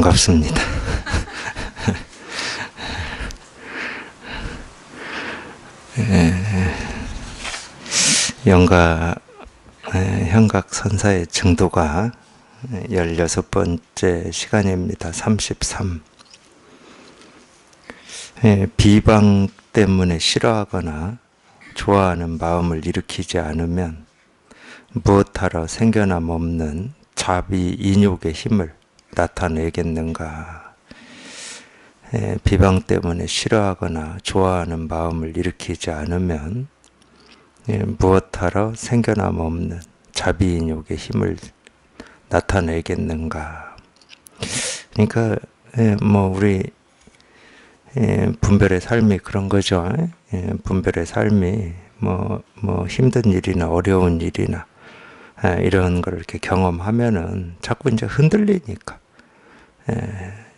반갑습니다. 영가 현각선사의 증도가 16번째 시간입니다. 33. 비방 때문에 싫어하거나 좋아하는 마음을 일으키지 않으면 무엇하러 생겨남 없는 자비 인욕의 힘을 나타내겠는가. 비방 때문에 싫어하거나 좋아하는 마음을 일으키지 않으면 무엇하러 생겨남 없는 자비 인욕의 힘을 나타내겠는가. 그러니까 우리 분별의 삶이 그런 거죠. 분별의 삶이 힘든 일이나 어려운 일이나 이런 걸 이렇게 경험하면은 자꾸 이제 흔들리니까.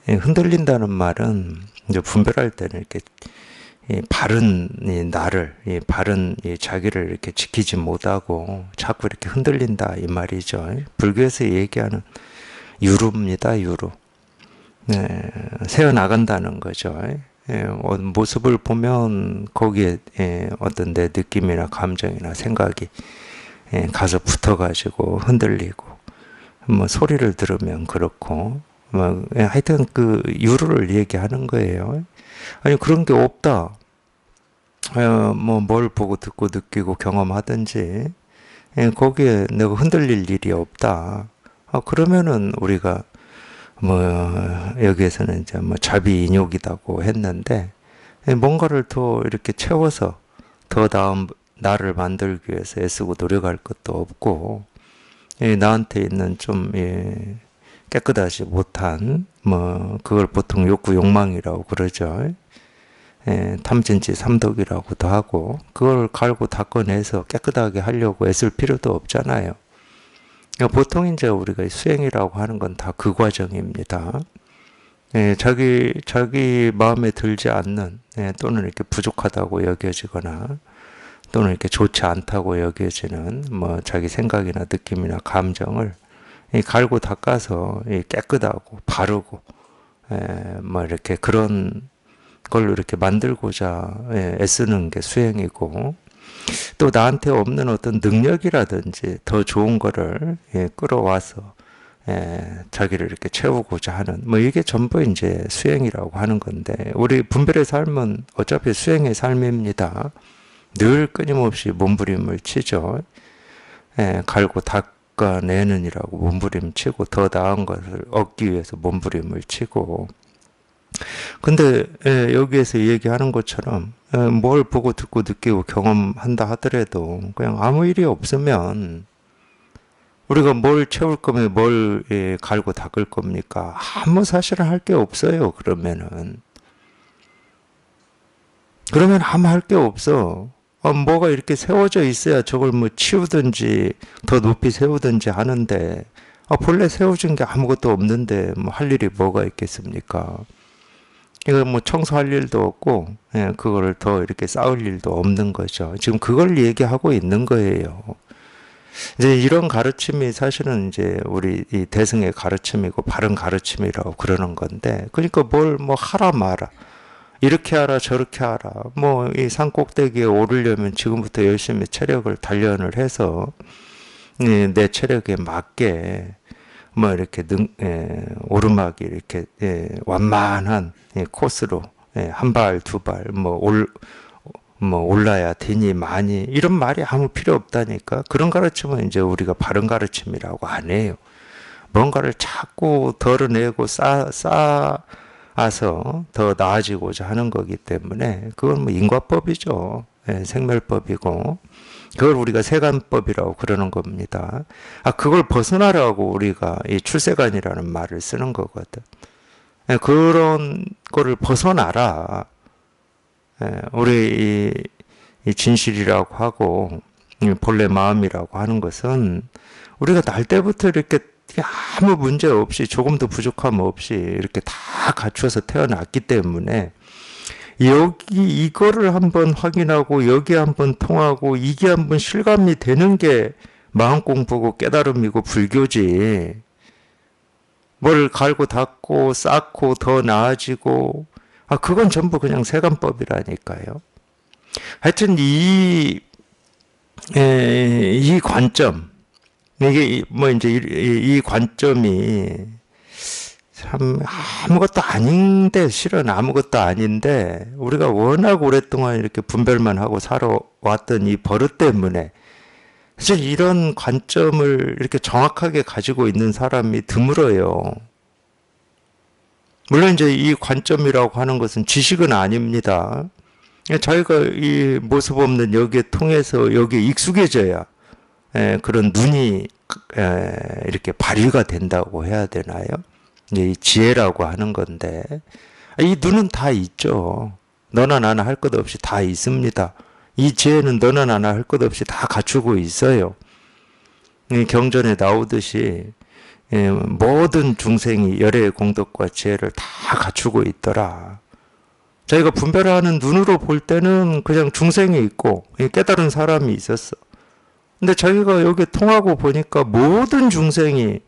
흔들린다는 말은 이제 분별할 때는 이렇게 바른 나를, 바른 자기를 이렇게 지키지 못하고 자꾸 이렇게 흔들린다 이 말이죠. 불교에서 얘기하는 유루입니다, 유루. 새어 나간다는 거죠. 모습을 보면 거기에 어떤 내 느낌이나 감정이나 생각이 가서 붙어가지고 흔들리고, 소리를 들으면 그렇고, 하여튼 그 유루를 얘기하는 거예요. 아니 그런 게 없다. 뭘 보고 듣고 느끼고 경험하든지 거기에 내가 흔들릴 일이 없다. 그러면은 우리가 여기에서는 이제 자비 인욕이라고 했는데, 뭔가를 더 이렇게 채워서 더 나은 나를 만들기 위해서 애쓰고 노력할 것도 없고, 나한테 있는 좀 깨끗하지 못한 그걸 보통 욕구 욕망이라고 그러죠. 탐진치 삼독이라고도 하고, 그걸 갈고 닦아내서 깨끗하게 하려고 애쓸 필요도 없잖아요. 보통 이제 우리가 수행이라고 하는 건 다 그 과정입니다. 자기 마음에 들지 않는, 또는 이렇게 부족하다고 여겨지거나 또는 이렇게 좋지 않다고 여겨지는 자기 생각이나 느낌이나 감정을 갈고 닦아서 깨끗하고 바르고 이렇게 그런 걸로 이렇게 만들고자 애쓰는 게 수행이고, 또 나한테 없는 어떤 능력이라든지 더 좋은 거를 끌어와서 자기를 이렇게 채우고자 하는 이게 전부 이제 수행이라고 하는 건데, 우리 분별의 삶은 어차피 수행의 삶입니다. 늘 끊임없이 몸부림을 치죠. 갈고 닦아내는이라고 몸부림치고 더 나은 것을 얻기 위해서 몸부림을 치고. 근데 여기에서 얘기하는 것처럼 뭘 보고 듣고 느끼고 경험한다 하더라도 그냥 아무 일이 없으면 우리가 뭘 채울 거면 뭘 갈고 닦을 겁니까? 아무 사실은 할 게 없어요. 그러면 아무 할 게 없어. 뭐가 이렇게 세워져 있어야 저걸 치우든지 더 높이 세우든지 하는데, 본래 세워진 게 아무것도 없는데 할 일이 뭐가 있겠습니까? 이거 청소할 일도 없고, 그거를 더 이렇게 쌓을 일도 없는 거죠. 지금 그걸 얘기하고 있는 거예요. 이제 이런 가르침이 사실은 이제 우리 이 대승의 가르침이고 바른 가르침이라고 그러는 건데, 그러니까 뭘 하라 마라. 이렇게 하라 저렇게 하라. 이 산 꼭대기에 오르려면 지금부터 열심히 체력을 단련을 해서 내 체력에 맞게 이렇게 오르막이 이렇게 완만한 코스로 한 발 두 발 올라야 되니 많이, 이런 말이 아무 필요 없다니까. 그런 가르침은 이제 우리가 바른 가르침이라고 안 해요. 뭔가를 자꾸 덜어내고 쌓아서 더 나아지고자 하는 거기 때문에 그건 인과법이죠. 생멸법이고, 그걸 우리가 세간법이라고 그러는 겁니다. 그걸 벗어나라고 우리가 이 출세간이라는 말을 쓰는 거거든. 그런 거를 벗어나라. 우리 이 진실이라고 하고 본래 마음이라고 하는 것은 우리가 날 때부터 이렇게 아무 문제 없이 조금도 부족함 없이 이렇게 다 갖추어서 태어났기 때문에, 여기 이거를 한번 확인하고 여기 한번 통하고 이게 한번 실감이 되는 게 마음 공부고 깨달음이고 불교지. 뭘 갈고 닦고 쌓고 더 나아지고, 그건 전부 그냥 세간법이라니까요. 하여튼 이 관점, 이게 뭐 이제 이 관점이 참 아무것도 아닌데, 실은 아무것도 아닌데 우리가 워낙 오랫동안 이렇게 분별만 하고 살아왔던 이 버릇 때문에 사실 이런 관점을 이렇게 정확하게 가지고 있는 사람이 드물어요. 물론 이제 이 관점이라고 하는 것은 지식은 아닙니다. 자기가 이 모습 없는 여기에 통해서 여기에 익숙해져야 그런 눈이 이렇게 발휘가 된다고 해야 되나요? 이 지혜라고 하는 건데, 이 눈은 다 있죠. 너나 나나 할 것 없이 다 있습니다. 이 지혜는 너나 나나 할 것 없이 다 갖추고 있어요. 경전에 나오듯이 모든 중생이 열애의 공덕과 지혜를 다 갖추고 있더라. 자기가 분별하는 눈으로 볼 때는 그냥 중생이 있고 깨달은 사람이 있었어. 근데 자기가 여기 통하고 보니까 모든 중생이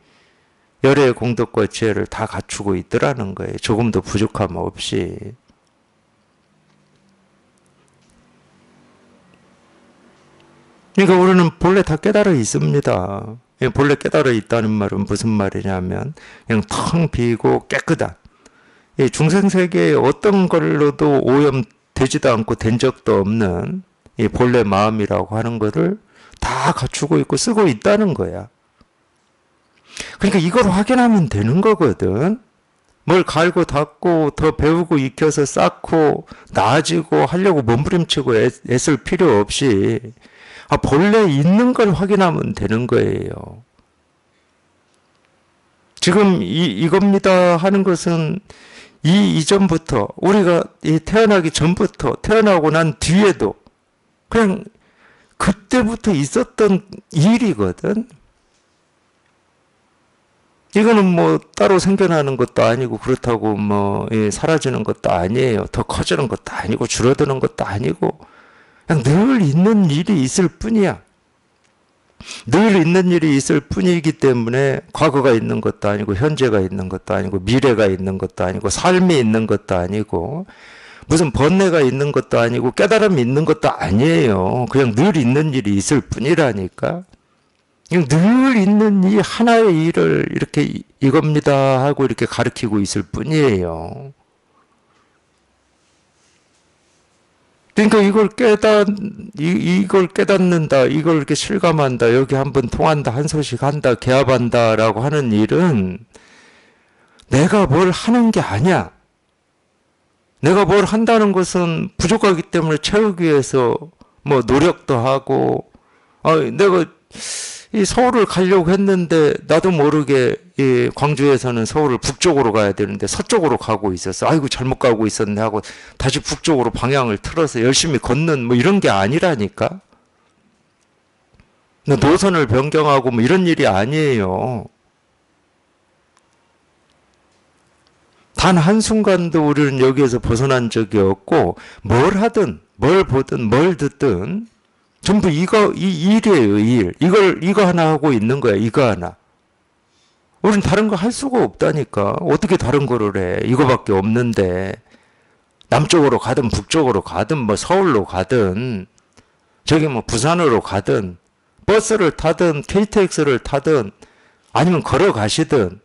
열애의 공덕과 지혜를 다 갖추고 있더라는 거예요. 조금도 부족함 없이. 그러니까 우리는 본래 다 깨달아 있습니다. 본래 깨달아 있다는 말은 무슨 말이냐면 그냥 텅 비고 깨끗한 중생세계에 어떤 걸로도 오염되지도 않고 된 적도 없는 이 본래 마음이라고 하는 것을 다 갖추고 있고 쓰고 있다는 거야. 그러니까 이걸 확인하면 되는 거거든. 뭘 갈고 닦고 더 배우고 익혀서 쌓고 나아지고 하려고 몸부림치고 애쓸 필요 없이 본래 있는 걸 확인하면 되는 거예요. 지금 이겁니다 하는 것은 이전부터 우리가 태어나기 전부터 태어나고 난 뒤에도 그냥 그때부터 있었던 일이거든. 이거는 뭐 따로 생겨나는 것도 아니고 그렇다고 뭐 사라지는 것도 아니에요. 더 커지는 것도 아니고 줄어드는 것도 아니고 그냥 늘 있는 일이 있을 뿐이야. 늘 있는 일이 있을 뿐이기 때문에 과거가 있는 것도 아니고 현재가 있는 것도 아니고 미래가 있는 것도 아니고 삶이 있는 것도 아니고 무슨 번뇌가 있는 것도 아니고 깨달음이 있는 것도 아니에요. 그냥 늘 있는 일이 있을 뿐이라니까. 그냥 늘 있는 이 하나의 일을 이렇게 이겁니다 하고 이렇게 가르치고 있을 뿐이에요. 그러니까 이걸 깨닫는다, 이걸 이렇게 실감한다, 여기 한번 통한다, 한 소식 한다, 개합한다라고 하는 일은 내가 뭘 하는 게 아니야. 내가 뭘 한다는 것은 부족하기 때문에 채우기 위해서 뭐 노력도 하고, 내가 이 서울을 가려고 했는데 나도 모르게 이 광주에서는 서울을 북쪽으로 가야 되는데 서쪽으로 가고 있었어. 아이고 잘못 가고 있었네 하고 다시 북쪽으로 방향을 틀어서 열심히 걷는 뭐 이런 게 아니라니까. 노선을 변경하고 뭐 이런 일이 아니에요. 단 한순간도 우리는 여기에서 벗어난 적이 없고 뭘 하든 뭘 보든 뭘 듣든 전부 이 일이에요, 일. 이거 하나 하고 있는 거야, 이거 하나. 우린 다른 거 할 수가 없다니까. 어떻게 다른 거를 해? 이거밖에 없는데. 남쪽으로 가든 북쪽으로 가든 뭐 서울로 가든 저기 뭐 부산으로 가든 버스를 타든 KTX를 타든 아니면 걸어가시든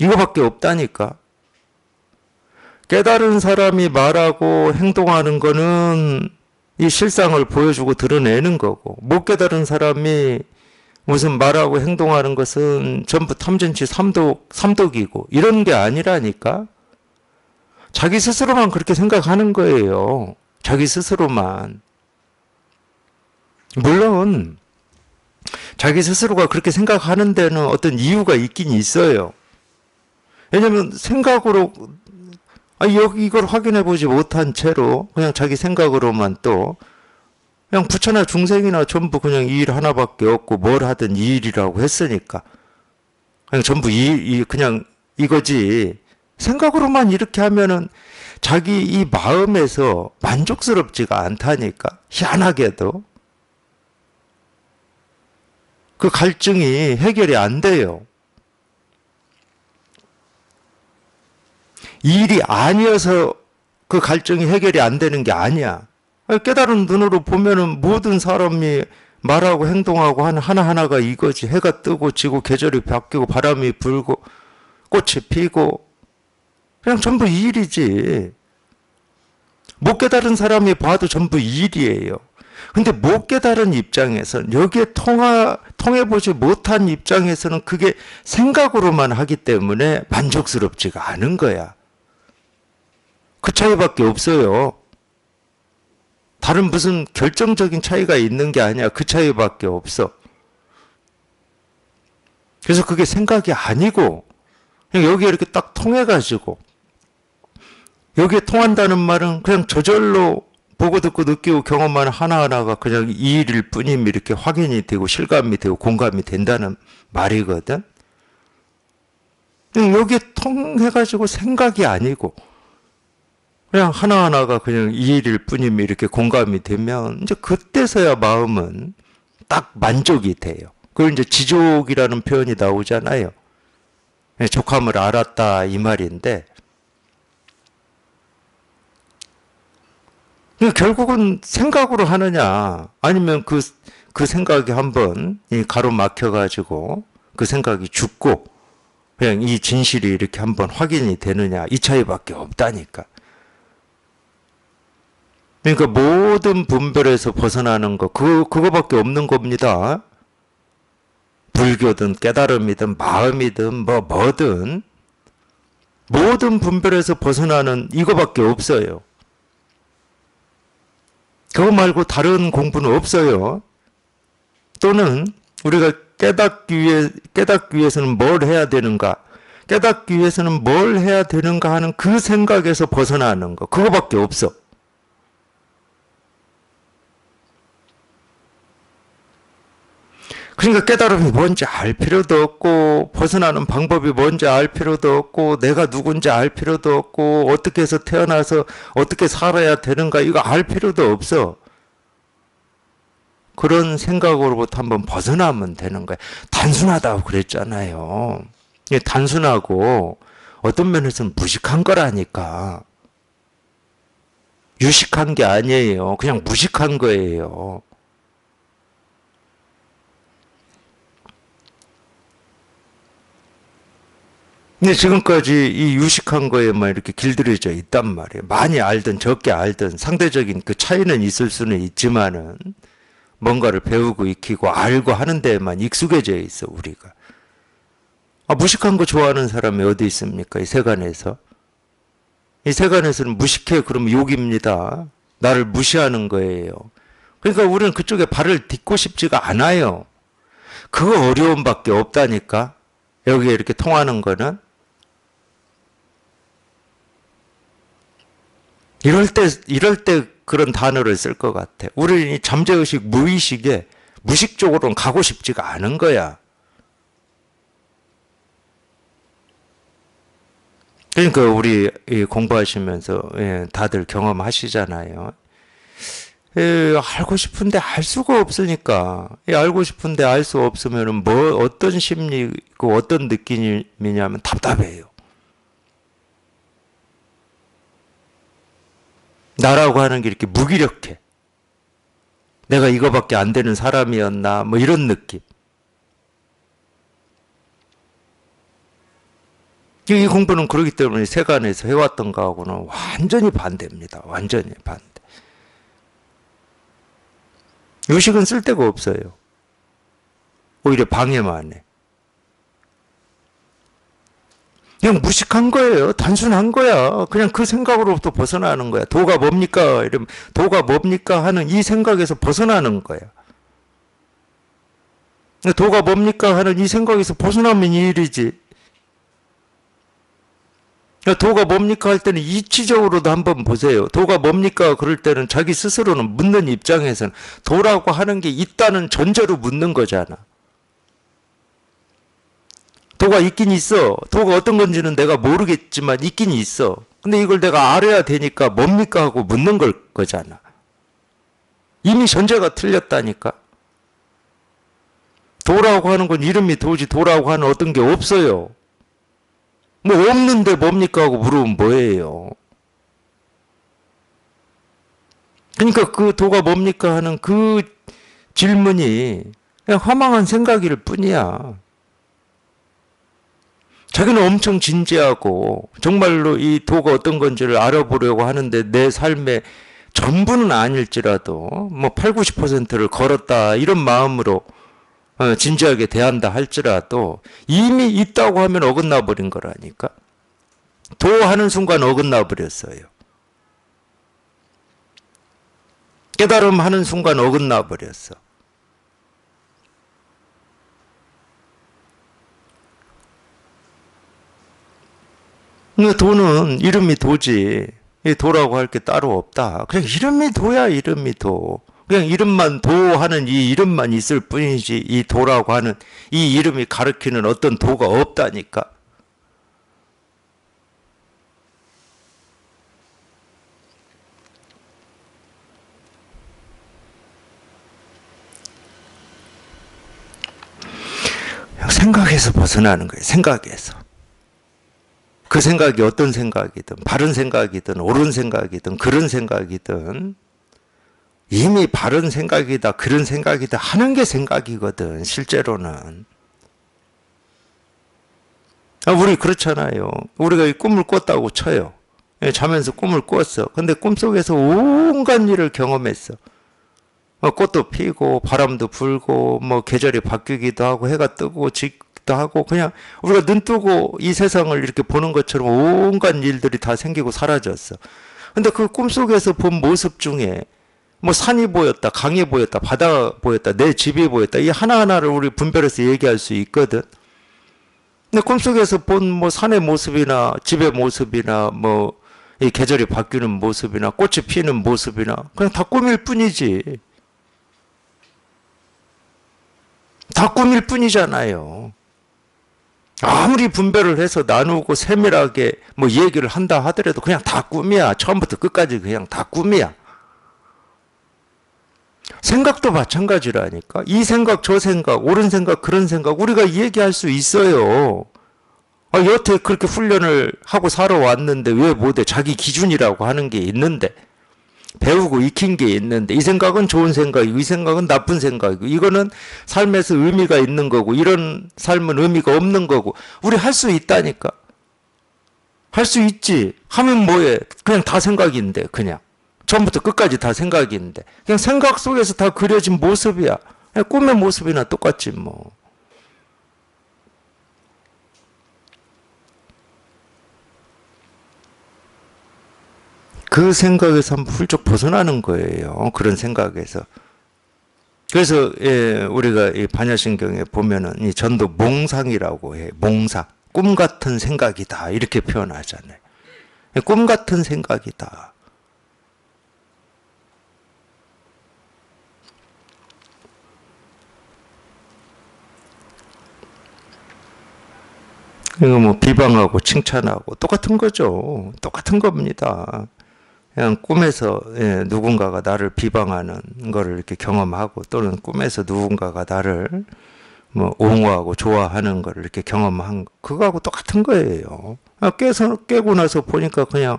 이거밖에 없다니까. 깨달은 사람이 말하고 행동하는 거는 이 실상을 보여주고 드러내는 거고, 못 깨달은 사람이 무슨 말하고 행동하는 것은 전부 탐진치 삼독이고 이런 게 아니라니까. 자기 스스로만 그렇게 생각하는 거예요. 자기 스스로만. 물론 자기 스스로가 그렇게 생각하는 데는 어떤 이유가 있긴 있어요. 왜냐면 생각으로 여기 이걸 확인해 보지 못한 채로 그냥 자기 생각으로만 또 그냥 부처나 중생이나 전부 그냥 이 일 하나밖에 없고 뭘 하든 이 일이라고 했으니까 그냥 전부 그냥 이거지. 생각으로만 이렇게 하면은 자기 이 마음에서 만족스럽지가 않다니까. 희한하게도 그 갈증이 해결이 안 돼요. 일이 아니어서 그 갈증이 해결이 안 되는 게 아니야. 깨달은 눈으로 보면은 모든 사람이 말하고 행동하고 하는 하나하나가 이거지. 해가 뜨고 지고 계절이 바뀌고 바람이 불고 꽃이 피고 그냥 전부 일이지. 못 깨달은 사람이 봐도 전부 일이에요. 근데 못 깨달은 입장에서는 여기에 통해보지 못한 입장에서는 그게 생각으로만 하기 때문에 만족스럽지가 않은 거야. 그 차이밖에 없어요. 다른 무슨 결정적인 차이가 있는 게 아니야. 그 차이밖에 없어. 그래서 그게 생각이 아니고 그냥 여기에 이렇게 딱 통해가지고 여기에 통한다는 말은 그냥 저절로 보고 듣고 느끼고 경험하는 하나하나가 그냥 이 일일 뿐임 이렇게 확인이 되고 실감이 되고 공감이 된다는 말이거든. 그냥 여기에 통해가지고 생각이 아니고 그냥 하나하나가 그냥 이 일일 뿐임 이렇게 공감이 되면 이제 그때서야 마음은 딱 만족이 돼요. 그걸 이제 지족이라는 표현이 나오잖아요. 족함을 알았다 이 말인데 결국은 생각으로 하느냐 아니면 그 생각이 한번 가로막혀가지고 그 생각이 죽고 그냥 이 진실이 이렇게 한번 확인이 되느냐 이 차이밖에 없다니까. 그러니까 모든 분별에서 벗어나는 거 그거밖에 없는 겁니다. 불교든 깨달음이든 마음이든 뭐든 모든 분별에서 벗어나는 이거밖에 없어요. 그거 말고 다른 공부는 없어요. 또는 우리가 깨닫기 위해서는 뭘 해야 되는가? 깨닫기 위해서는 뭘 해야 되는가 하는 그 생각에서 벗어나는 거. 그거밖에 없어. 그러니까 깨달음이 뭔지 알 필요도 없고 벗어나는 방법이 뭔지 알 필요도 없고 내가 누군지 알 필요도 없고 어떻게 해서 태어나서 어떻게 살아야 되는가 이거 알 필요도 없어. 그런 생각으로부터 한번 벗어나면 되는 거야. 단순하다고 그랬잖아요. 단순하고 어떤 면에서는 무식한 거라니까. 유식한 게 아니에요. 그냥 무식한 거예요. 근데 지금까지 이 유식한 거에만 이렇게 길들여져 있단 말이에요. 많이 알든 적게 알든 상대적인 그 차이는 있을 수는 있지만은 뭔가를 배우고 익히고 알고 하는 데에만 익숙해져 있어 우리가. 무식한 거 좋아하는 사람이 어디 있습니까? 이 세간에서. 이 세간에서는 무식해 그러면 욕입니다. 나를 무시하는 거예요. 그러니까 우리는 그쪽에 발을 딛고 싶지가 않아요. 그 어려움밖에 없다니까. 여기에 이렇게 통하는 거는. 이럴 때 그런 단어를 쓸 것 같아. 우리는 이 잠재의식, 무의식에 무식 쪽으로는 가고 싶지가 않은 거야. 그러니까 우리 공부하시면서 다들 경험하시잖아요. 알고 싶은데 알 수가 없으니까. 알고 싶은데 알 수 없으면 어떤 심리고 어떤 느낌이냐면 답답해요. 나라고 하는 게 이렇게 무기력해. 내가 이거밖에 안 되는 사람이었나 뭐 이런 느낌. 이 공부는 그렇기 때문에 세간에서 해왔던 거하고는 완전히 반대입니다. 완전히 반대. 의식은 쓸데가 없어요. 오히려 방해만 해. 그냥 무식한 거예요. 단순한 거야. 그냥 그 생각으로부터 벗어나는 거야. 도가 뭡니까? 이러면 도가 뭡니까? 하는 이 생각에서 벗어나는 거야. 도가 뭡니까? 하는 이 생각에서 벗어나면 이 일이지. 도가 뭡니까? 할 때는 이치적으로도 한번 보세요. 도가 뭡니까? 그럴 때는 자기 스스로는 묻는 입장에서는 도라고 하는 게 있다는 전제로 묻는 거잖아. 도가 있긴 있어. 도가 어떤 건지는 내가 모르겠지만 있긴 있어. 근데 이걸 내가 알아야 되니까 뭡니까? 하고 묻는 거잖아. 이미 전제가 틀렸다니까. 도라고 하는 건 이름이 도지 도라고 하는 어떤 게 없어요. 뭐 없는데 뭡니까 하고 물으면 뭐예요? 그러니까 그 도가 뭡니까 하는 그 질문이 그냥 허망한 생각일 뿐이야. 자기는 엄청 진지하고 정말로 이 도가 어떤 건지를 알아보려고 하는데 내 삶의 전부는 아닐지라도 뭐 8, 90%를 걸었다 이런 마음으로 진지하게 대한다 할지라도 이미 있다고 하면 어긋나 버린 거라니까. 도하는 순간 어긋나 버렸어요. 깨달음 하는 순간 어긋나 버렸어. 근데 도는 이름이 도지. 이 도라고 할 게 따로 없다. 그냥 이름이 도야, 이름이 도. 그냥 이름만 도하는 이 이름만 있을 뿐이지 이 도라고 하는 이 이름이 가리키는 어떤 도가 없다니까. 생각에서 벗어나는 거예요. 생각에서. 그 생각이 어떤 생각이든 바른 생각이든 옳은 생각이든 그런 생각이든 이미 바른 생각이다 그런 생각이다 하는 게 생각이거든. 실제로는. 우리 그렇잖아요. 우리가 이 꿈을 꿨다고 쳐요. 자면서 꿈을 꿨어. 근데 꿈속에서 온갖 일을 경험했어. 꽃도 피고 바람도 불고 뭐 계절이 바뀌기도 하고 해가 뜨고 지기도 하고 그냥 우리가 눈 뜨고 이 세상을 이렇게 보는 것처럼 온갖 일들이 다 생기고 사라졌어. 근데 그 꿈속에서 본 모습 중에 뭐 산이 보였다, 강이 보였다, 바다가 보였다, 내 집이 보였다. 이 하나하나를 우리 분별해서 얘기할 수 있거든. 근데 꿈속에서 본 뭐 산의 모습이나 집의 모습이나 뭐 이 계절이 바뀌는 모습이나 꽃이 피는 모습이나 그냥 다 꿈일 뿐이지. 다 꿈일 뿐이잖아요. 아무리 분별을 해서 나누고 세밀하게 뭐 얘기를 한다 하더라도 그냥 다 꿈이야. 처음부터 끝까지 그냥 다 꿈이야. 생각도 마찬가지라니까. 이 생각, 저 생각, 옳은 생각, 그런 생각 우리가 얘기할 수 있어요. 여태 그렇게 훈련을 하고 살아왔는데 왜 못해? 자기 기준이라고 하는 게 있는데 배우고 익힌 게 있는데 이 생각은 좋은 생각이고 이 생각은 나쁜 생각이고 이거는 삶에서 의미가 있는 거고 이런 삶은 의미가 없는 거고 우리 할 수 있다니까. 할 수 있지. 하면 뭐해? 그냥 다 생각인데 그냥. 처음부터 끝까지 다 생각인데 그냥 생각 속에서 다 그려진 모습이야. 그냥 꿈의 모습이나 똑같지 뭐. 그 생각에서 한번 훌쩍 벗어나는 거예요. 그런 생각에서. 그래서 우리가 이 반야신경에 보면은 이 전도 몽상이라고 해. 몽상. 꿈 같은 생각이다. 이렇게 표현하잖아요. 꿈 같은 생각이다. 이거 뭐 비방하고 칭찬하고 똑같은 거죠. 똑같은 겁니다. 그냥 꿈에서 누군가가 나를 비방하는 거를 이렇게 경험하고 또는 꿈에서 누군가가 나를 뭐 옹호하고 좋아하는 거를 이렇게 경험한 그거하고 똑같은 거예요. 깨고 나서 보니까 그냥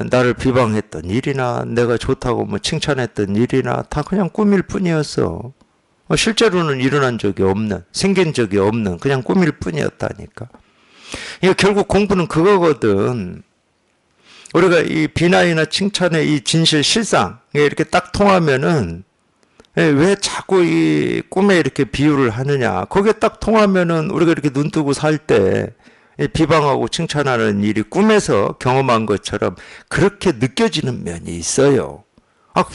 나를 비방했던 일이나 내가 좋다고 뭐 칭찬했던 일이나 다 그냥 꿈일 뿐이었어. 실제로는 일어난 적이 없는, 생긴 적이 없는 그냥 꿈일 뿐이었다니까. 이게 결국 공부는 그거거든. 우리가 이 비난이나 칭찬의 이 진실 실상 이렇게 딱 통하면은 왜 자꾸 이 꿈에 이렇게 비유를 하느냐. 거기에 딱 통하면은 우리가 이렇게 눈 뜨고 살 때 비방하고 칭찬하는 일이 꿈에서 경험한 것처럼 그렇게 느껴지는 면이 있어요.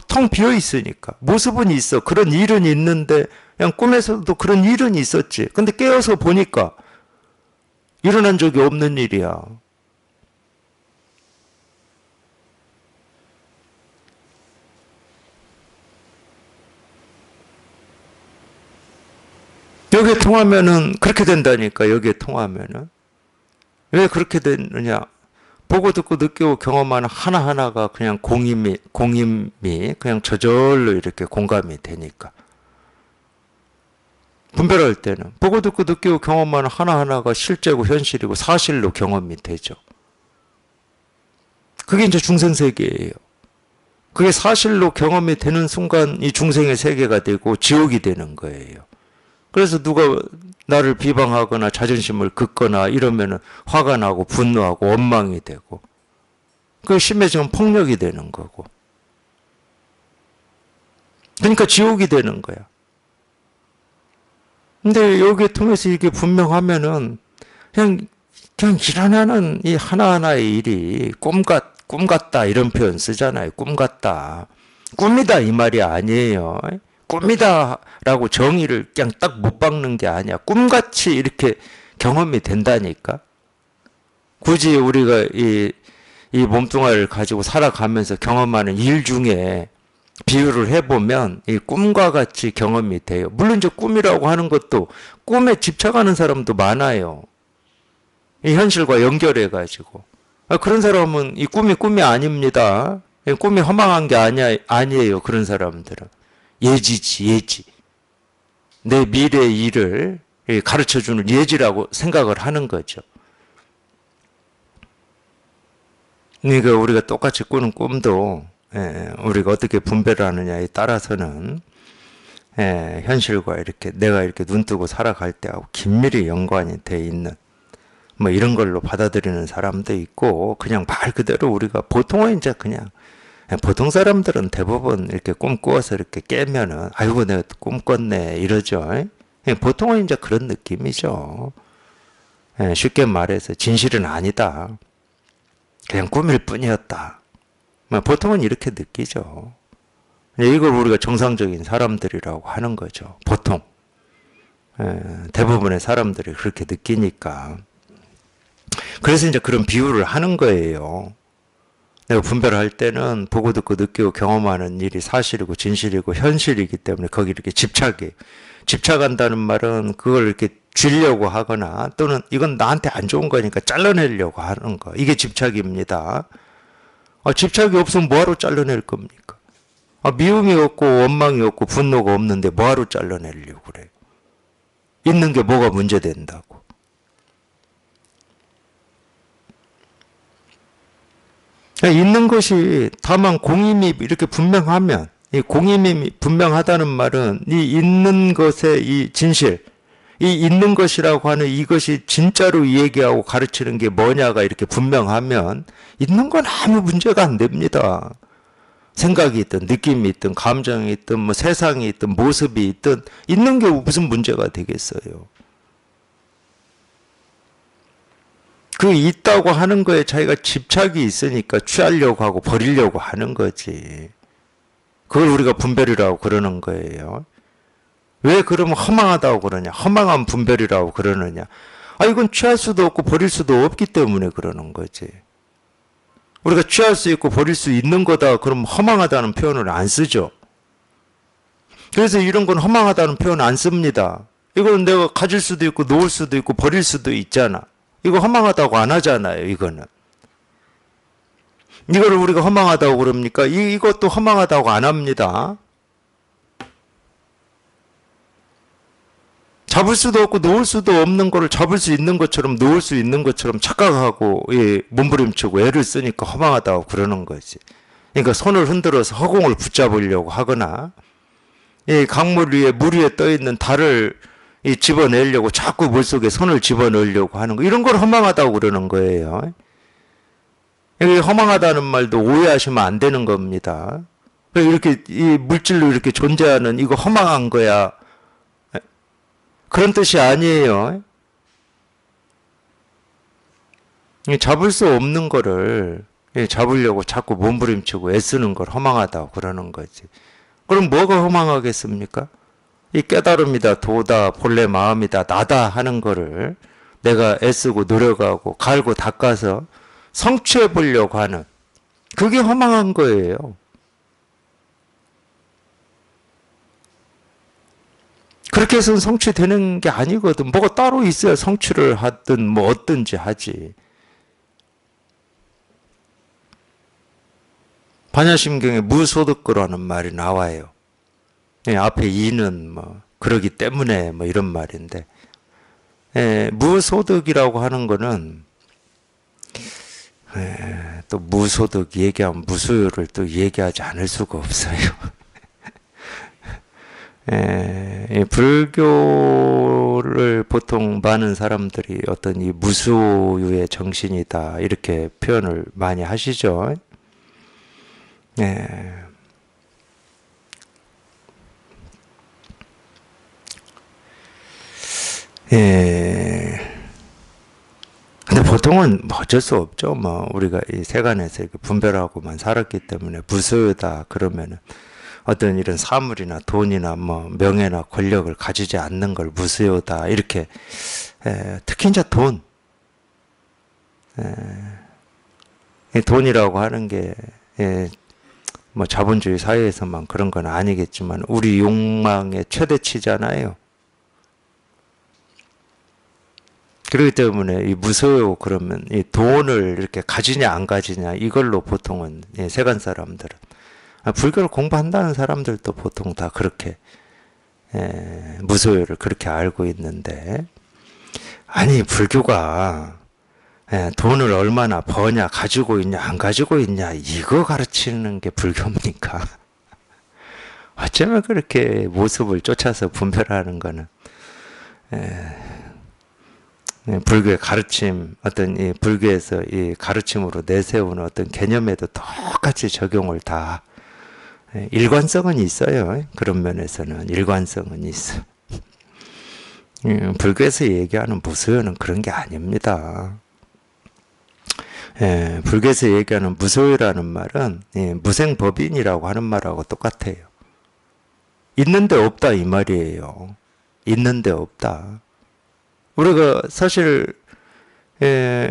텅 비어 있으니까. 모습은 있어. 그런 일은 있는데 그냥 꿈에서도 그런 일은 있었지. 근데 깨어서 보니까 일어난 적이 없는 일이야. 여기에 통하면은 그렇게 된다니까. 여기에 통하면은 왜 그렇게 되느냐? 보고 듣고 느끼고 경험하는 하나하나가 그냥 공임이 그냥 저절로 이렇게 공감이 되니까. 분별할 때는 보고 듣고 느끼고 경험하는 하나하나가 실제고 현실이고 사실로 경험이 되죠. 그게 이제 중생세계예요. 그게 사실로 경험이 되는 순간 이 중생의 세계가 되고 지옥이 되는 거예요. 그래서 누가 나를 비방하거나 자존심을 긋거나 이러면은 화가 나고 분노하고 원망이 되고, 그게 심해지면 폭력이 되는 거고. 그러니까 지옥이 되는 거야. 근데 여기에 통해서 이게 분명하면은 그냥 일어나는 이 하나하나의 일이 꿈 같다 이런 표현 쓰잖아요. 꿈 같다. 꿈이다 이 말이 아니에요. 꿈이다라고 정의를 그냥 딱 못 박는 게 아니야. 꿈같이 이렇게 경험이 된다니까. 굳이 우리가 이 몸뚱아리를 가지고 살아가면서 경험하는 일 중에 비유를 해보면 이 꿈과 같이 경험이 돼요. 물론 이제 꿈이라고 하는 것도 꿈에 집착하는 사람도 많아요. 이 현실과 연결해가지고. 그런 사람은 이 꿈이 아닙니다. 꿈이 허망한 게 아니에요. 그런 사람들은. 예지지, 예지. 내 미래의 일을 가르쳐주는 예지라고 생각을 하는 거죠. 그러니까 우리가 똑같이 꾸는 꿈도 우리가 어떻게 분별을 하느냐에 따라서는 현실과 이렇게 내가 이렇게 눈 뜨고 살아갈 때하고 긴밀히 연관이 돼 있는 뭐 이런 걸로 받아들이는 사람도 있고, 그냥 말 그대로 우리가 보통은 이제 그냥 보통 사람들은 대부분 이렇게 꿈 꾸어서 이렇게 깨면은 아이고 내가 꿈 꿨네 이러죠. 보통은 이제 그런 느낌이죠. 쉽게 말해서 진실은 아니다. 그냥 꿈일 뿐이었다. 보통은 이렇게 느끼죠. 이걸 우리가 정상적인 사람들이라고 하는 거죠. 보통. 대부분의 사람들이 그렇게 느끼니까. 그래서 이제 그런 비유를 하는 거예요. 내가 분별할 때는 보고 듣고 느끼고 경험하는 일이 사실이고 진실이고 현실이기 때문에 거기 이렇게 집착해. 집착한다는 말은 그걸 이렇게 쥐려고 하거나 또는 이건 나한테 안 좋은 거니까 잘라내려고 하는 거. 이게 집착입니다. 집착이 없으면 뭐하러 잘라낼 겁니까? 미움이 없고 원망이 없고 분노가 없는데 뭐하러 잘라내려고 그래요? 있는 게 뭐가 문제된다고. 있는 것이 다만 공임이 이렇게 분명하면, 이 공임이 분명하다는 말은 이 있는 것의 이 진실, 이 있는 것이라고 하는 이것이 진짜로 얘기하고 가르치는 게 뭐냐가 이렇게 분명하면 있는 건 아무 문제가 안 됩니다. 생각이 있든 느낌이 있든 감정이 있든 뭐 세상이 있든 모습이 있든 있는 게 무슨 문제가 되겠어요. 그 있다고 하는 거에 자기가 집착이 있으니까 취하려고 하고 버리려고 하는 거지. 그걸 우리가 분별이라고 그러는 거예요. 왜 그러면 허망하다고 그러냐? 허망한 분별이라고 그러느냐? 이건 취할 수도 없고 버릴 수도 없기 때문에 그러는 거지. 우리가 취할 수 있고 버릴 수 있는 거다 그럼 허망하다는 표현을 안 쓰죠. 그래서 이런 건 허망하다는 표현 안 씁니다. 이건 내가 가질 수도 있고 놓을 수도 있고 버릴 수도 있잖아. 이거 허망하다고 안 하잖아요. 이거는. 이거를 우리가 허망하다고 그럽니까? 이것도 허망하다고 안 합니다. 잡을 수도 없고 놓을 수도 없는 거를 잡을 수 있는 것처럼 놓을 수 있는 것처럼 착각하고 몸부림치고 애를 쓰니까 허망하다고 그러는 거지. 그러니까 손을 흔들어서 허공을 붙잡으려고 하거나 강물 위에 물 위에 떠 있는 달을 집어내려고 자꾸 물속에 손을 집어넣으려고 하는 거, 이런 걸 허망하다고 그러는 거예요. 여기 허망하다는 말도 오해하시면 안 되는 겁니다. 이렇게 이 물질로 이렇게 존재하는 이거 허망한 거야, 그런 뜻이 아니에요. 잡을 수 없는 거를 잡으려고 자꾸 몸부림치고 애쓰는 걸 허망하다고 그러는 거지. 그럼 뭐가 허망하겠습니까? 이 깨달음이다, 도다, 본래 마음이다, 나다 하는 거를 내가 애쓰고 노력하고 갈고 닦아서 성취해 보려고 하는, 그게 허망한 거예요. 그렇게 해서는 성취되는 게 아니거든. 뭐가 따로 있어야 성취를 하든 뭐 어든지 하지. 반야심경에 무소득거라는 말이 나와요. 앞에 이는 뭐 그러기 때문에 뭐 이런 말인데, 무소득이라고 하는 거는 또 무소득 얘기하면 무소유를 또 얘기하지 않을 수가 없어요. 불교를 보통 많은 사람들이 어떤 이 무소유의 정신이다 이렇게 표현을 많이 하시죠. 근데 보통은 뭐 어쩔 수 없죠. 뭐 우리가 이 세간에서 이렇게 분별하고만 살았기 때문에 무소유다 그러면은 어떤 이런 사물이나 돈이나 뭐 명예나 권력을 가지지 않는 걸 무소유다 이렇게 특히 이제 돈, 이 돈이라고 하는 게 뭐 자본주의 사회에서만 그런 건 아니겠지만 우리 욕망의 최대치잖아요. 그렇기 때문에 이 무소유 그러면 이 돈을 이렇게 가지냐 안 가지냐 이걸로 보통은 세간 사람들은 불교를 공부한다는 사람들도 보통 다 그렇게 무소유를 그렇게 알고 있는데, 아니 불교가 돈을 얼마나 버냐 가지고 있냐 안 가지고 있냐 이거 가르치는 게 불교입니까? 어쩌면 그렇게 모습을 쫓아서 분별하는 거는 불교의 가르침, 어떤 이 불교에서 이 가르침으로 내세우는 어떤 개념에도 똑같이 적용을 다 일관성은 있어요. 그런 면에서는 일관성은 있어. 불교에서 얘기하는 무소유는 그런 게 아닙니다. 불교에서 얘기하는 무소유라는 말은 무생법인이라고 하는 말하고 똑같아요. 있는데 없다 이 말이에요. 있는데 없다. 우리가 사실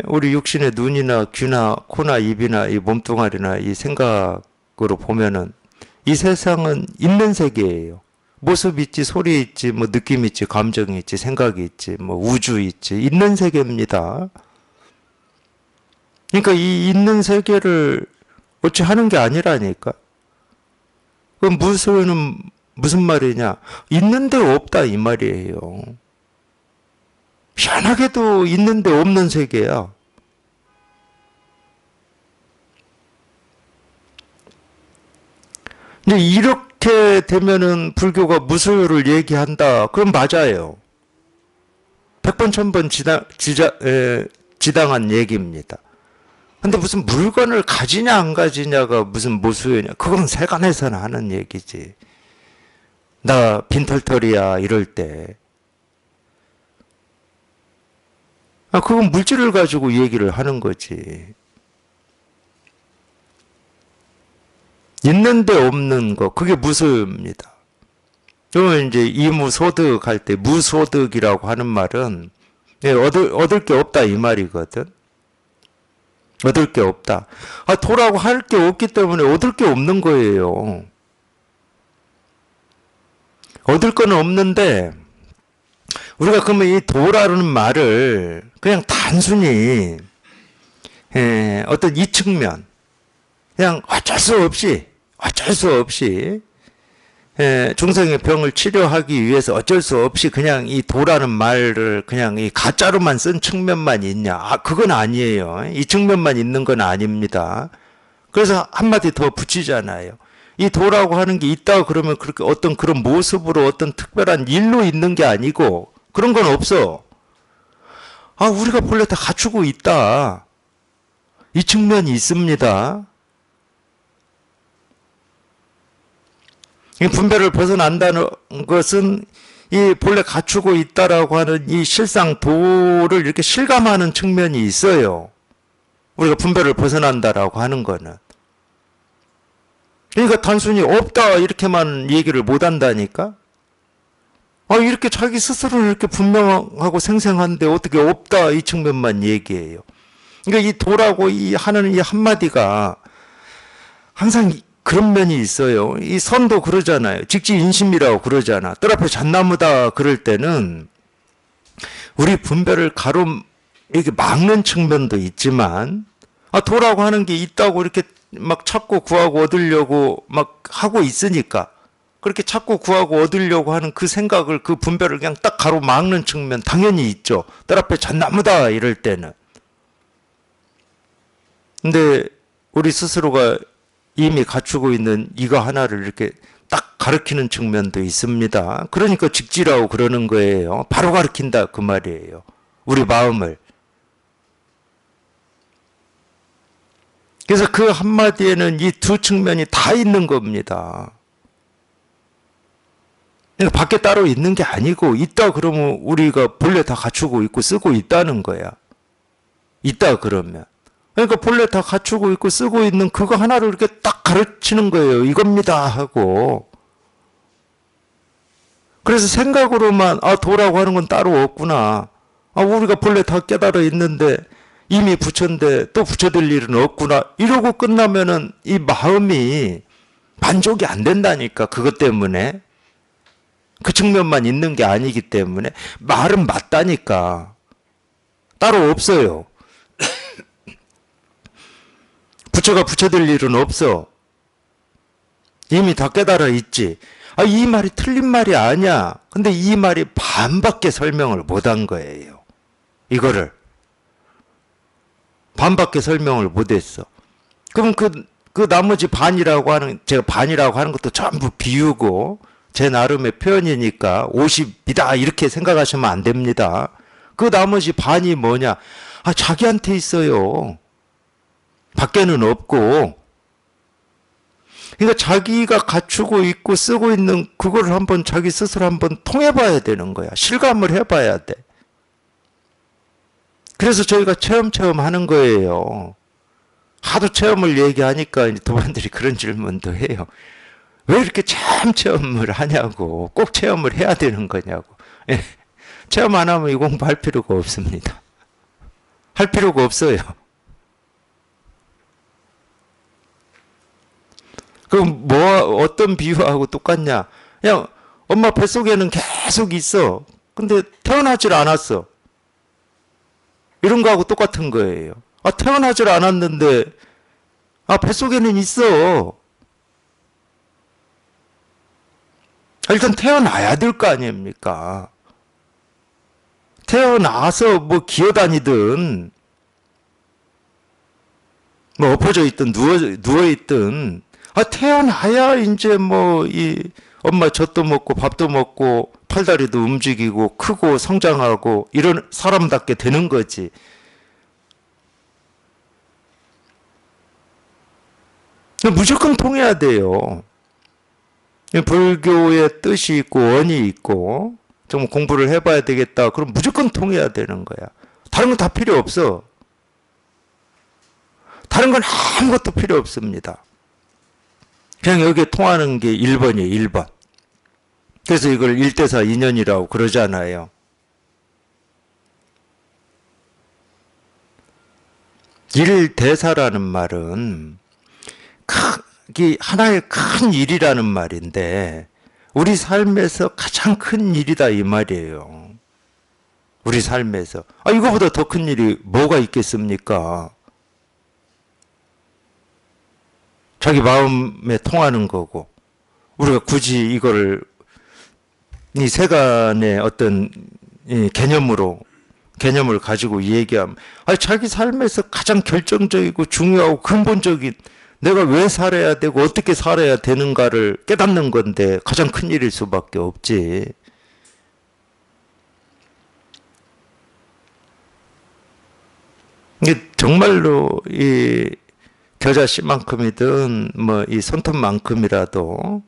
우리 육신의 눈이나 귀나 코나 입이나 이 몸뚱아리나 이 생각으로 보면은 이 세상은 있는 세계예요. 모습 있지, 소리 있지, 뭐 느낌 있지, 감정이 있지, 생각이 있지, 뭐 우주 있지, 있는 세계입니다. 그러니까 이 있는 세계를 어찌 하는 게 아니라니까. 그럼 무소유는 무슨 말이냐? 있는데 없다 이 말이에요. 희한하게도 있는데 없는 세계야. 근데 이렇게 되면은 불교가 무소유를 얘기한다. 그럼 맞아요. 100번, 1000번 지당한 얘기입니다. 근데 무슨 물건을 가지냐 안 가지냐가 무슨 무소유냐. 그건 세간에서는 하는 얘기지. 나 빈털털이야 이럴 때. 그건 물질을 가지고 얘기를 하는 거지. 있는데 없는 거, 그게 무소유입니다. 그러면 이제 이무소득 할 때 무소득이라고 하는 말은 얻을 게 없다 이 말이거든. 얻을 게 없다. 도라고 할 게 없기 때문에 얻을 게 없는 거예요. 얻을 건 없는데 우리가 그러면 이 도라는 말을 그냥 단순히 어떤 이 측면 그냥 어쩔 수 없이 중생의 병을 치료하기 위해서 어쩔 수 없이 그냥 이 도라는 말을 그냥 이 가짜로만 쓴 측면만 있냐? 그건 아니에요. 이 측면만 있는 건 아닙니다. 그래서 한마디 더 붙이잖아요. 이 도라고 하는 게 있다 그러면 그렇게 어떤 그런 모습으로 어떤 특별한 일로 있는 게 아니고 그런 건 없어. 우리가 본래 다 갖추고 있다. 이 측면이 있습니다. 이 분별을 벗어난다는 것은 이 본래 갖추고 있다라고 하는 이 실상 도를 이렇게 실감하는 측면이 있어요. 우리가 분별을 벗어난다라고 하는 거는. 그러니까 단순히 없다 이렇게만 얘기를 못 한다니까. 이렇게 자기 스스로는 이렇게 분명하고 생생한데 어떻게 없다 이 측면만 얘기해요. 그러니까 이 도라고 이 하는 이 한마디가 항상 그런 면이 있어요. 이 선도 그러잖아요. 직지인심이라고 그러잖아. 뜰 앞에 잣나무다 그럴 때는 우리 분별을 이렇게 막는 측면도 있지만 도라고 하는 게 있다고 이렇게 막 찾고 구하고 얻으려고 막 하고 있으니까 그렇게 찾고 구하고 얻으려고 하는 그 생각을, 그 분별을 그냥 딱 가로막는 측면 당연히 있죠. 뜰 앞에 잣나무다 이럴 때는. 근데 우리 스스로가 이미 갖추고 있는 이거 하나를 이렇게 딱 가르치는 측면도 있습니다. 그러니까 직지라고 그러는 거예요. 바로 가르친다 그 말이에요. 우리 마음을. 그래서 그 한마디에는 이 두 측면이 다 있는 겁니다. 그러니까 밖에 따로 있는 게 아니고, 있다 그러면 우리가 본래 다 갖추고 있고 쓰고 있다는 거야. 있다 그러면. 그러니까 본래 다 갖추고 있고 쓰고 있는 그거 하나를 이렇게 딱 가르치는 거예요. 이겁니다 하고. 그래서 생각으로만 도라고 하는 건 따로 없구나. 우리가 본래 다 깨달아 있는데 이미 부처인데 또 부처될 일은 없구나. 이러고 끝나면은 이 마음이 만족이 안 된다니까. 그것 때문에. 그 측면만 있는 게 아니기 때문에. 말은 맞다니까. 따로 없어요. 부처가 부처될 일은 없어. 이미 다 깨달아 있지. 이 말이 틀린 말이 아니야. 근데 이 말이 반밖에 설명을 못한 거예요. 이거를. 반밖에 설명을 못했어. 그럼 그 나머지 반이라고 하는, 제가 반이라고 하는 것도 전부 비유고, 제 나름의 표현이니까 50이다 이렇게 생각하시면 안 됩니다. 그 나머지 반이 뭐냐? 자기한테 있어요. 밖에는 없고. 그러니까 자기가 갖추고 있고 쓰고 있는 그거를 한번 자기 스스로 한번 통해봐야 되는 거야. 실감을 해봐야 돼. 그래서 저희가 체험 하는 거예요. 하도 체험을 얘기하니까 이제 도반들이 그런 질문도 해요. 왜 이렇게 참 체험을 하냐고. 꼭 체험을 해야 되는 거냐고. 예. 체험 안 하면 이 공부할 필요가 없습니다. 할 필요가 없어요. 그럼 어떤 비유하고 똑같냐? 그냥 엄마 뱃속에는 계속 있어. 근데 태어나질 않았어. 이런 거하고 똑같은 거예요. 태어나질 않았는데, 뱃속에는 있어. 일단 태어나야 될 거 아닙니까? 태어나서 뭐 기어다니든, 뭐 엎어져 있든, 누워있든, 태어나야 이제 뭐, 엄마 젖도 먹고 밥도 먹고 팔다리도 움직이고 크고 성장하고 이런 사람답게 되는 거지. 무조건 통해야 돼요. 불교의 뜻이 있고 원이 있고 좀 공부를 해봐야 되겠다. 그럼 무조건 통해야 되는 거야. 다른 건 다 필요 없어. 다른 건 아무것도 필요 없습니다. 그냥 여기에 통하는 게 1번이에요. 1번. 그래서 이걸 1대사 2년이라고 그러잖아요. 일대사라는 말은 하나의 큰 일이라는 말인데 우리 삶에서 가장 큰 일이다 이 말이에요. 우리 삶에서. 이거보다 더 큰 일이 뭐가 있겠습니까? 자기 마음에 통하는 거고 우리가 굳이 이거를 이 세간의 어떤 개념을 가지고 얘기하면 자기 삶에서 가장 결정적이고 중요하고 근본적인 내가 왜 살아야 되고 어떻게 살아야 되는가를 깨닫는 건데 가장 큰 일일 수밖에 없지. 이게 정말로 이 겨자 씨만큼이든 뭐 이 손톱만큼이라도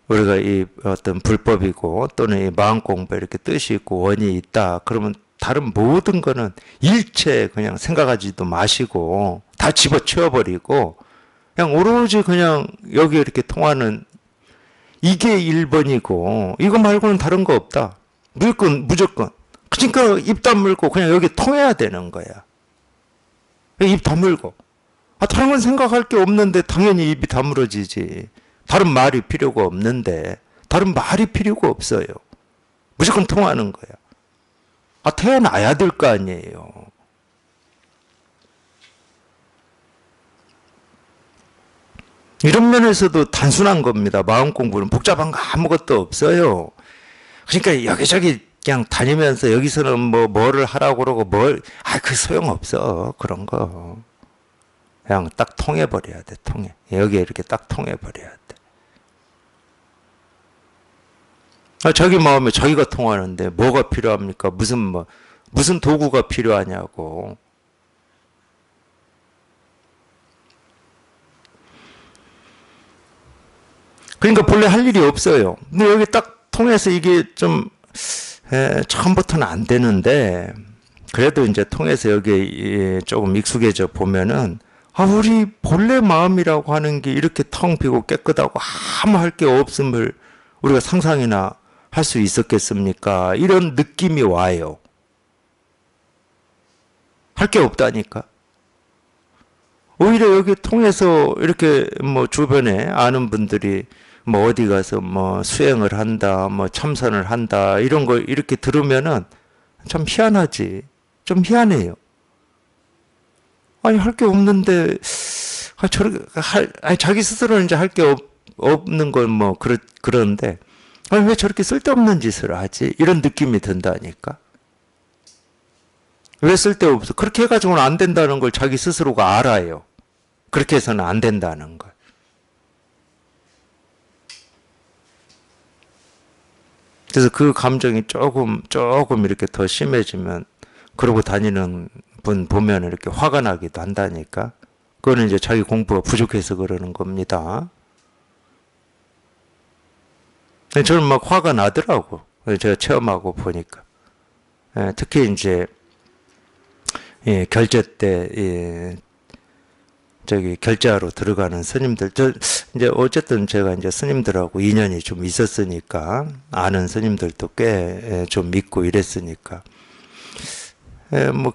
우리가 이 어떤 불법이고 또는 이 마음 공부에 이렇게 뜻이 있고 원이 있다. 그러면 다른 모든 거는 일체 그냥 생각하지도 마시고 다 집어치워버리고 그냥 오로지 그냥 여기 이렇게 통하는 이게 1번이고 이거 말고는 다른 거 없다. 무조건. 그러니까 입 다물고 그냥 여기 통해야 되는 거야. 입 다물고. 다른 건 생각할 게 없는데 당연히 입이 다물어지지. 다른 말이 필요가 없는데 다른 말이 필요가 없어요. 무조건 통하는 거야. 태어나야 될 거 아니에요. 이런 면에서도 단순한 겁니다. 마음 공부는 복잡한 거 아무것도 없어요. 그러니까 여기저기 그냥 다니면서 여기서는 뭐를 하라고 그러고 그 소용없어. 그런 거. 그냥 딱 통해버려야 돼, 통해. 여기에 이렇게 딱 통해버려야 돼. 자기 마음에 자기가 통하는데 뭐가 필요합니까? 무슨 도구가 필요하냐고. 그러니까 본래 할 일이 없어요. 근데 여기 딱 통해서 이게 좀 처음부터는 안 되는데 그래도 이제 통해서 여기 조금 익숙해져 보면은 우리 본래 마음이라고 하는 게 이렇게 텅 비고 깨끗하고 아무 할 게 없음을 우리가 상상이나 할 수 있었겠습니까? 이런 느낌이 와요. 할 게 없다니까. 오히려 여기 통해서 이렇게 주변에 아는 분들이 어디 가서 수행을 한다, 참선을 한다, 이런 거 이렇게 들으면은 참 희한하지. 좀 희한해요. 아니, 할 게 없는데, 저렇게, 자기 스스로는 이제 할 게 없는 건 그런데, 왜 저렇게 쓸데없는 짓을 하지? 이런 느낌이 든다니까. 왜 쓸데없어? 그렇게 해가지고는 안 된다는 걸 자기 스스로가 알아요. 그렇게 해서는 안 된다는 걸. 그래서 그 감정이 조금 이렇게 더 심해지면, 그러고 다니는 분 보면 이렇게 화가 나기도 한다니까. 그거는 이제 자기 공부가 부족해서 그러는 겁니다. 저는 막 화가 나더라고. 제가 체험하고 보니까. 특히 이제, 결제 때, 결제하러 들어가는 스님들, 이제 어쨌든 제가 이제 스님들하고 인연이 좀 있었으니까, 아는 스님들도 꽤 좀 믿고 이랬으니까,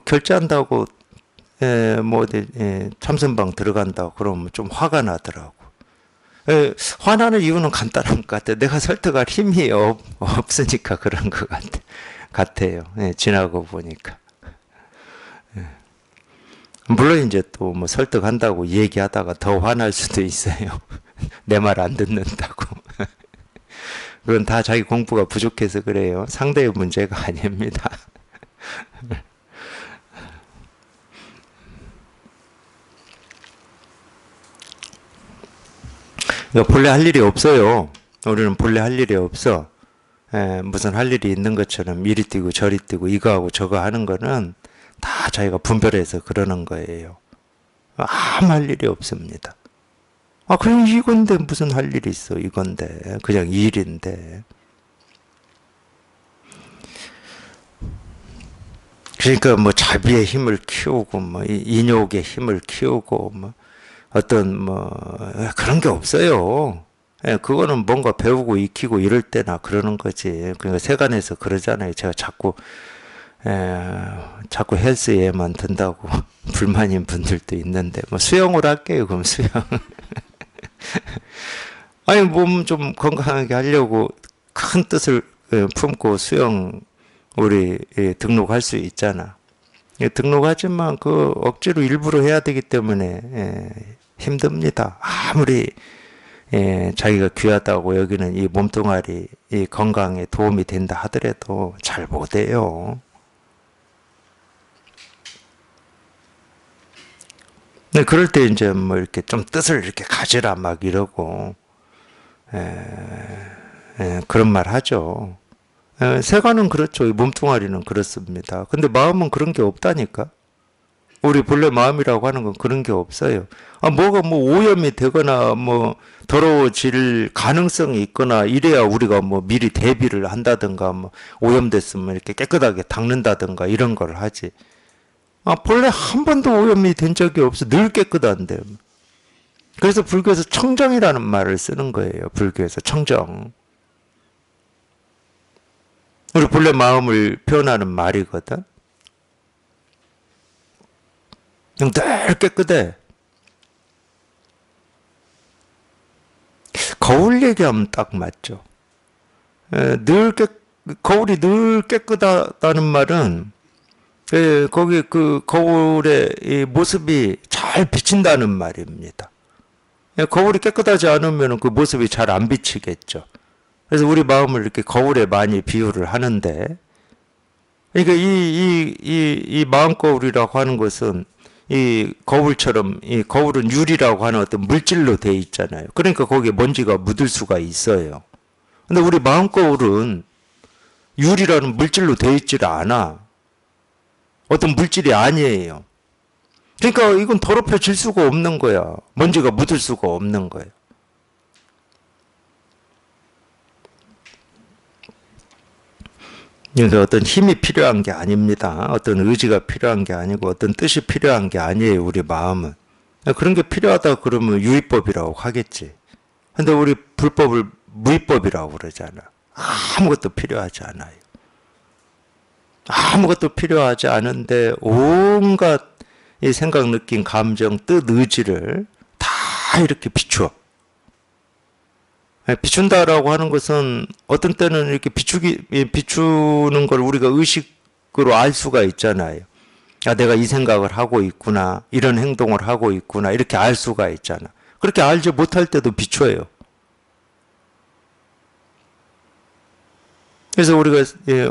결제한다고, 어디, 참선방 들어간다고 그러면 좀 화가 나더라고. 화나는 이유는 간단한 것 같아요. 내가 설득할 힘이 없으니까 그런 것 같아요. 지나고 보니까. 물론 이제 또 설득한다고 얘기하다가 더 화날 수도 있어요. 내 말 안 듣는다고. 그건 다 자기 공부가 부족해서 그래요. 상대의 문제가 아닙니다. 그러니까 본래 할 일이 없어요. 우리는 본래 할 일이 없어. 무슨 할 일이 있는 것처럼 이리 뛰고 저리 뛰고 이거하고 저거 하는 거는 다 자기가 분별해서 그러는 거예요. 아무 할 일이 없습니다. 그냥 이건데 무슨 할 일이 있어. 이건데. 그냥 일인데. 그러니까 자비의 힘을 키우고 인욕의 힘을 키우고 어떤 그런 게 없어요. 그거는 뭔가 배우고 익히고 이럴 때나 그러는 거지. 그러니까 세간에서 그러잖아요. 제가 자꾸 헬스에만 든다고 불만인 분들도 있는데 수영을 할게요. 그럼 수영. 아니 몸 좀 건강하게 하려고 큰 뜻을 품고 수영 우리 등록할 수 있잖아. 등록하지만 그 억지로 일부러 해야 되기 때문에 힘듭니다. 아무리 자기가 귀하다고 여기는 이 몸뚱아리 이 건강에 도움이 된다 하더라도 잘 못해요. 네, 그럴 때 이제 이렇게 좀 뜻을 이렇게 가지라 막 이러고 그런 말 하죠. 세간은 그렇죠. 몸뚱아리는 그렇습니다. 근데 마음은 그런 게 없다니까. 우리 본래 마음이라고 하는 건 그런 게 없어요. 뭐가 오염이 되거나 더러워질 가능성이 있거나 이래야 우리가 미리 대비를 한다든가 오염됐으면 이렇게 깨끗하게 닦는다든가 이런 걸 하지. 본래 한 번도 오염이 된 적이 없어. 늘 깨끗한데. 그래서 불교에서 청정이라는 말을 쓰는 거예요. 불교에서 청정. 우리 본래 마음을 표현하는 말이거든. 늘 깨끗해. 거울 얘기하면 딱 맞죠. 거울이 늘 깨끗하다는 말은 거기 그 거울의 이 모습이 잘 비친다는 말입니다. 거울이 깨끗하지 않으면 그 모습이 잘 안 비치겠죠. 그래서 우리 마음을 이렇게 거울에 많이 비유를 하는데, 그러니까 이 마음 거울이라고 하는 것은 이 거울처럼, 이 거울은 유리라고 하는 어떤 물질로 되어 있잖아요. 그러니까 거기에 먼지가 묻을 수가 있어요. 근데 우리 마음 거울은 유리라는 물질로 되어 있질 않아. 어떤 물질이 아니에요. 그러니까 이건 더럽혀질 수가 없는 거야. 먼지가 묻을 수가 없는 거예요. 그래서 어떤 힘이 필요한 게 아닙니다. 어떤 의지가 필요한 게 아니고 어떤 뜻이 필요한 게 아니에요. 우리 마음은. 그런 게 필요하다 그러면 유의법이라고 하겠지. 근데 우리 불법을 무의법이라고 그러잖아. 아무것도 필요하지 않아요. 아무것도 필요하지 않은데 온갖 이 생각, 느낌, 감정, 뜻, 의지를 다 이렇게 비추어. 비춘다라고 하는 것은 어떤 때는 이렇게 비추는 걸 우리가 의식으로 알 수가 있잖아요. 아, 내가 이 생각을 하고 있구나. 이런 행동을 하고 있구나. 이렇게 알 수가 있잖아. 그렇게 알지 못할 때도 비춰요. 그래서 우리가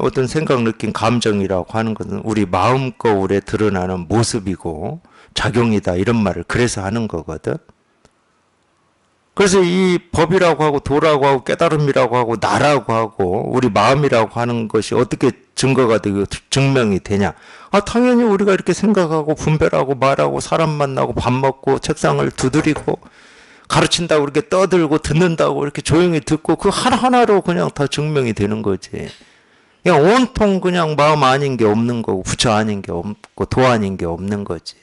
어떤 생각, 느낌, 감정이라고 하는 것은 우리 마음 거울에 드러나는 모습이고 작용이다 이런 말을 그래서 하는 거거든. 그래서 이 법이라고 하고 도라고 하고 깨달음이라고 하고 나라고 하고 우리 마음이라고 하는 것이 어떻게 증거가 되고 증명이 되냐. 아, 당연히 우리가 이렇게 생각하고 분별하고 말하고 사람 만나고 밥 먹고 책상을 두드리고 가르친다고 이렇게 떠들고 듣는다고 이렇게 조용히 듣고 그 하나하나로 그냥 다 증명이 되는 거지. 그냥 온통 그냥 마음 아닌 게 없는 거고 부처 아닌 게 없고 도 아닌 게 없는 거지.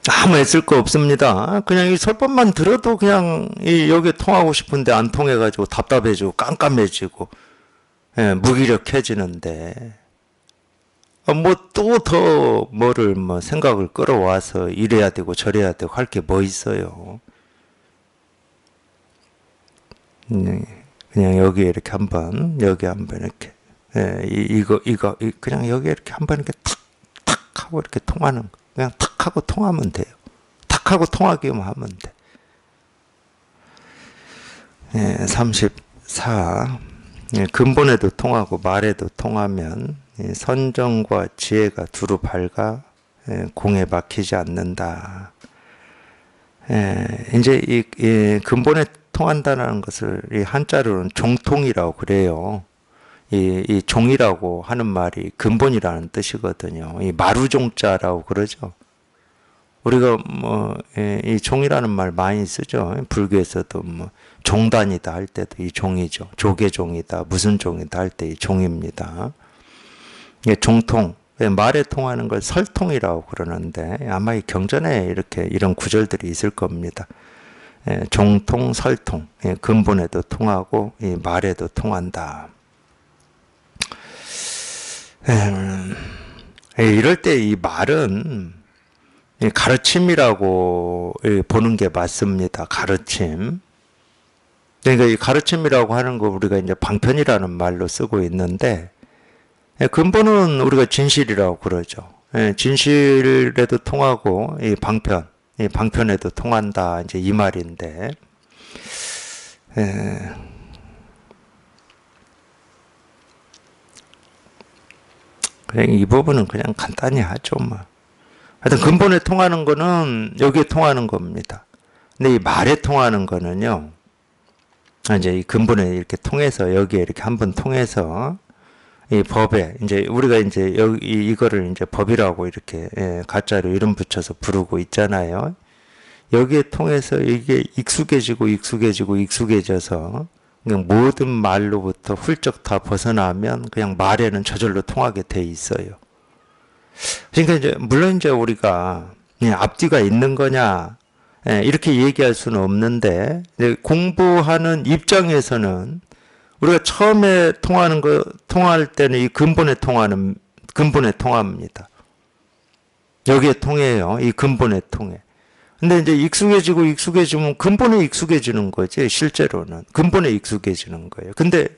아무 애쓸 거 없습니다. 그냥 이 설법만 들어도 그냥 여기에 통하고 싶은데 안 통해가지고 답답해지고 깜깜해지고 무기력해지는데 뭐 또 더 뭐를 뭐 생각을 끌어와서 이래야 되고 저래야 되고 할 게 뭐 있어요. 그냥 여기에 이렇게 한번 여기 한번 이렇게 이거 그냥 여기에 이렇게 한번 이렇게 탁 하고 이렇게 통하는 거. 그냥 탁 하고 통하면 돼요. 탁 하고 통하기만 하면 돼. 34. 근본에도 통하고 말에도 통하면 선정과 지혜가 두루 밝아 공에 막히지 않는다. 이제 이 근본에 통한다는 것을 이 한자로는 종통이라고 그래요. 이 종이라고 하는 말이 근본이라는 뜻이거든요. 이 마루종자라고 그러죠. 우리가 이 종이라는 말 많이 쓰죠. 불교에서도 뭐 종단이다 할 때도 이 종이죠. 조계종이다, 무슨 종이다 할 때 이 종입니다. 종통, 말에 통하는 걸 설통이라고 그러는데 아마 이 경전에 이렇게 이런 구절들이 있을 겁니다. 종통, 설통, 근본에도 통하고 이 말에도 통한다. 이럴 때 이 말은 가르침이라고 보는 게 맞습니다. 가르침. 그러니까 이 가르침이라고 하는 거 우리가 이제 방편이라는 말로 쓰고 있는데 근본은 우리가 진실이라고 그러죠. 진실에도 통하고 이 방편에도 통한다. 이제 이 말인데. 그냥 이 부분은 그냥 간단히 하죠, 뭐. 하여튼 근본에 통하는 거는 여기에 통하는 겁니다. 근데 이 말에 통하는 거는요, 이제 이 근본에 이렇게 통해서 여기에 이렇게 한번 통해서 이 법에 이제 우리가 이제 여기 이거를 이제 법이라고 이렇게 가짜로 이름 붙여서 부르고 있잖아요. 여기에 통해서 이게 익숙해져서 그냥 모든 말로부터 훌쩍 다 벗어나면 그냥 말에는 저절로 통하게 돼 있어요. 그러니까 이제 물론 이제 우리가 앞뒤가 있는 거냐 이렇게 얘기할 수는 없는데 공부하는 입장에서는 우리가 처음에 통할 때는 이 근본에 통합니다. 여기에 통해요. 이 근본에 통해. 근데 이제 익숙해지면 근본에 익숙해지는 거지, 실제로는. 근본에 익숙해지는 거예요. 근데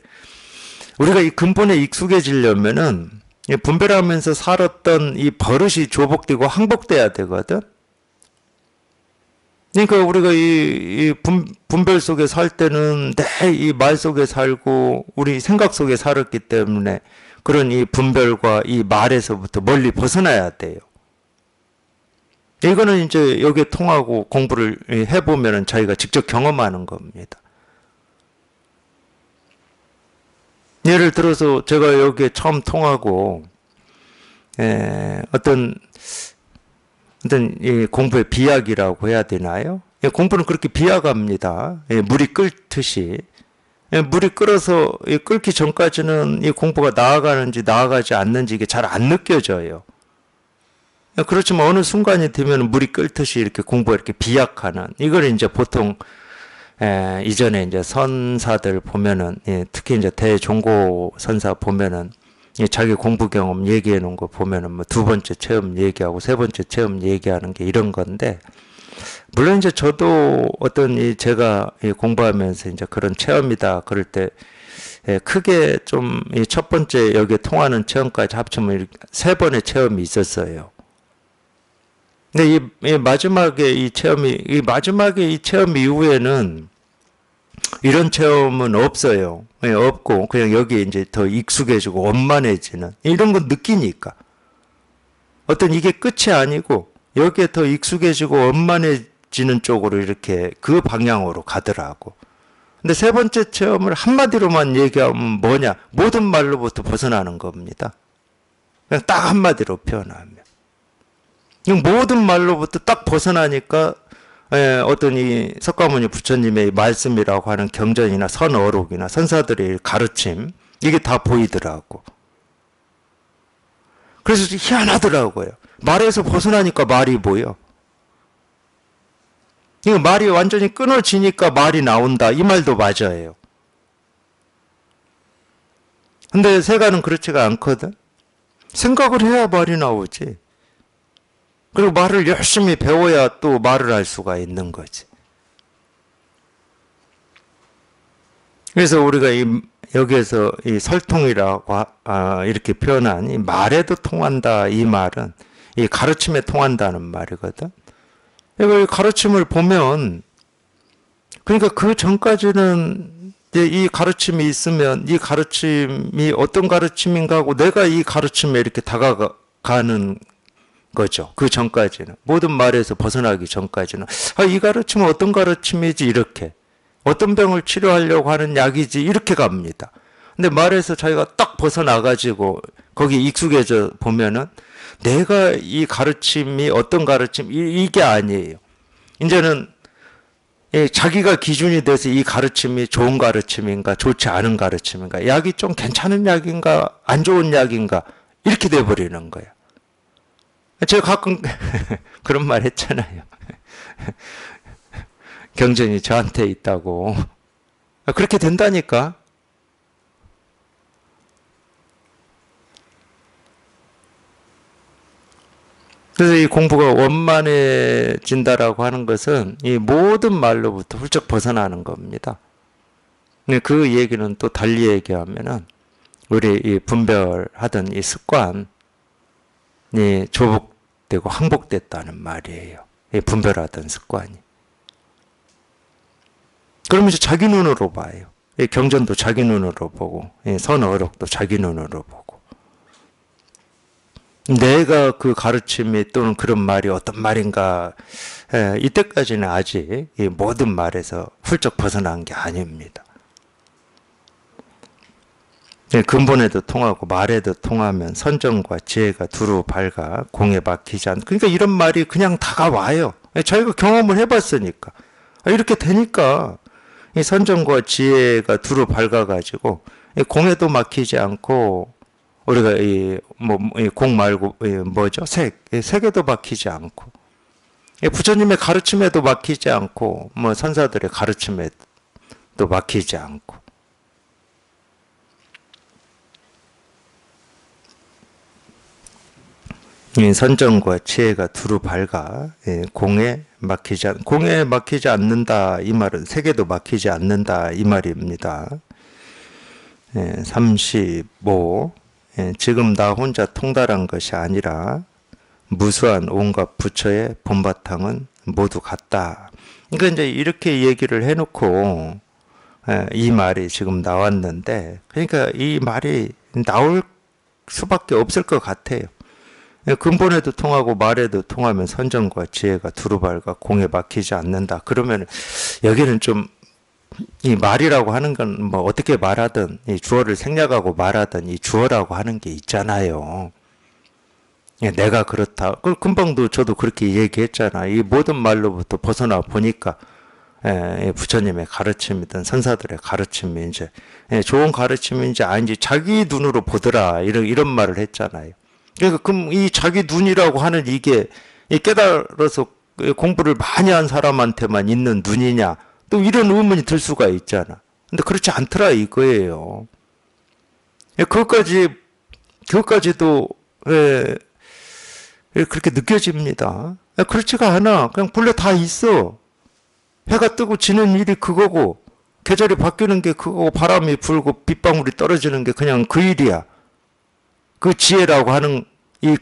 우리가 이 근본에 익숙해지려면은 분별하면서 살았던 이 버릇이 조복되고 항복돼야 되거든. 그러니까 우리가 이 분별 속에 살 때는 내 이 말 속에 살고 우리 생각 속에 살았기 때문에 그런 이 분별과 이 말에서부터 멀리 벗어나야 돼요. 이거는 이제 여기에 통하고 공부를 해보면은 자기가 직접 경험하는 겁니다. 예를 들어서 제가 여기에 처음 통하고 어떤 이 공부의 비약이라고 해야 되나요? 공부는 그렇게 비약합니다. 물이 끓듯이. 물이 끓어서 끓기 전까지는 이 공부가 나아가는지 나아가지 않는지 이게 잘 안 느껴져요. 그렇지만 어느 순간이 되면 물이 끓듯이 이렇게 공부가 이렇게 비약하는, 이걸 이제 보통 이전에 이제 선사들 보면은, 특히 이제 대종고 선사 보면은 자기 공부 경험 얘기해 놓은 거 보면은 뭐 두 번째 체험 얘기하고 세 번째 체험 얘기하는 게 이런 건데, 물론 이제 저도 어떤 제가 공부하면서 이제 그런 체험이다 그럴 때 크게 좀 첫 번째 여기에 통하는 체험까지 합치면 세 번의 체험이 있었어요. 근데 이 마지막에 이 체험 이후에는 이런 체험은 없어요. 없고 그냥 여기에 이제 더 익숙해지고 원만해지는 이런 건 느끼니까 어떤 이게 끝이 아니고 여기에 더 익숙해지고 원만해지는 쪽으로 이렇게 그 방향으로 가더라고. 근데 세 번째 체험을 한마디로만 얘기하면 뭐냐? 모든 말로부터 벗어나는 겁니다. 그냥 딱 한마디로 표현하면. 모든 말로부터 딱 벗어나니까 어떤 이 석가모니 부처님의 말씀이라고 하는 경전이나 선어록이나 선사들의 가르침 이게 다 보이더라고. 그래서 희한하더라고요. 말에서 벗어나니까 말이 보여. 이거 말이 완전히 끊어지니까 말이 나온다. 이 말도 맞아요. 근데 세간은 그렇지가 않거든. 생각을 해야 말이 나오지. 그리고 말을 열심히 배워야 또 말을 할 수가 있는 거지. 그래서 우리가 여기에서 이 설통이라고 이렇게 표현한 이 말에도 통한다 이 말은 이 가르침에 통한다는 말이거든. 이걸 가르침을 보면 그러니까 그 전까지는 이제 이 가르침이 있으면 이 가르침이 어떤 가르침인가 하고 내가 이 가르침에 이렇게 다가가는 거죠. 그 전까지는 모든 말에서 벗어나기 전까지는 이 가르침은 어떤 가르침이지 이렇게 어떤 병을 치료하려고 하는 약이지 이렇게 갑니다. 근데 말에서 자기가 딱 벗어나가지고 거기 익숙해져 보면은 내가 이 가르침이 어떤 가르침 이게 아니에요. 이제는 자기가 기준이 돼서 이 가르침이 좋은 가르침인가 좋지 않은 가르침인가 약이 좀 괜찮은 약인가 안 좋은 약인가 이렇게 돼버리는 거야. 제가 가끔 그런 말 했잖아요. 경전이 저한테 있다고. 그렇게 된다니까. 그래서 이 공부가 원만해진다라고 하는 것은 이 모든 말로부터 훌쩍 벗어나는 겁니다. 근데 그 얘기는 또 달리 얘기하면은 우리 이 분별하던 이 습관이 조복되고 항복됐다는 말이에요. 이 분별하던 습관이. 그러면 이제 자기 눈으로 봐요. 이 경전도 자기 눈으로 보고, 선어록도 자기 눈으로 보고. 내가 그 가르침이 또는 그런 말이 어떤 말인가, 이때까지는 아직 이 모든 말에서 훌쩍 벗어난 게 아닙니다. 근본에도 통하고 말에도 통하면 선정과 지혜가 두루 밝아 공에 막히지 않고 그러니까 이런 말이 그냥 다가와요. 자기가 경험을 해봤으니까. 이렇게 되니까 이 선정과 지혜가 두루 밝아가지고 공에도 막히지 않고 우리가 공 말고 뭐죠? 색에도 막히지 않고 부처님의 가르침에도 막히지 않고 뭐 선사들의 가르침에도 막히지 않고 선정과 지혜가 두루 밝아 공에 막히지 않는다 이 말은 색에도 막히지 않는다 이 말입니다. 35 지금 나 혼자 통달한 것이 아니라 무수한 온갖 부처의 본바탕은 모두 같다. 그러니까 이제 이렇게 얘기를 해놓고 이 말이 지금 나왔는데, 그러니까 이 말이 나올 수밖에 없을 것 같아요. 근본에도 통하고 말에도 통하면 선정과 지혜가 두루발과 공에 막히지 않는다. 그러면 여기는 좀 이 말이라고 하는 건 뭐 어떻게 말하든 이 주어를 생략하고 말하든 이 주어라고 하는 게 있잖아요. 내가 그렇다. 그 금방도 저도 그렇게 얘기했잖아. 이 모든 말로부터 벗어나 보니까 부처님의 가르침이든 선사들의 가르침이 이제 좋은 가르침인지 아닌지 자기 눈으로 보더라. 이런 말을 했잖아요. 그러니까 그럼 이 자기 눈이라고 하는 이게 깨달아서 공부를 많이 한 사람한테만 있는 눈이냐? 또 이런 의문이 들 수가 있잖아. 근데 그렇지 않더라 이거예요. 그것까지도 그렇게 느껴집니다. 그렇지가 않아. 그냥 본래 다 있어. 해가 뜨고 지는 일이 그거고, 계절이 바뀌는 게 그거고, 바람이 불고 빗방울이 떨어지는 게 그냥 그 일이야. 그 지혜라고 하는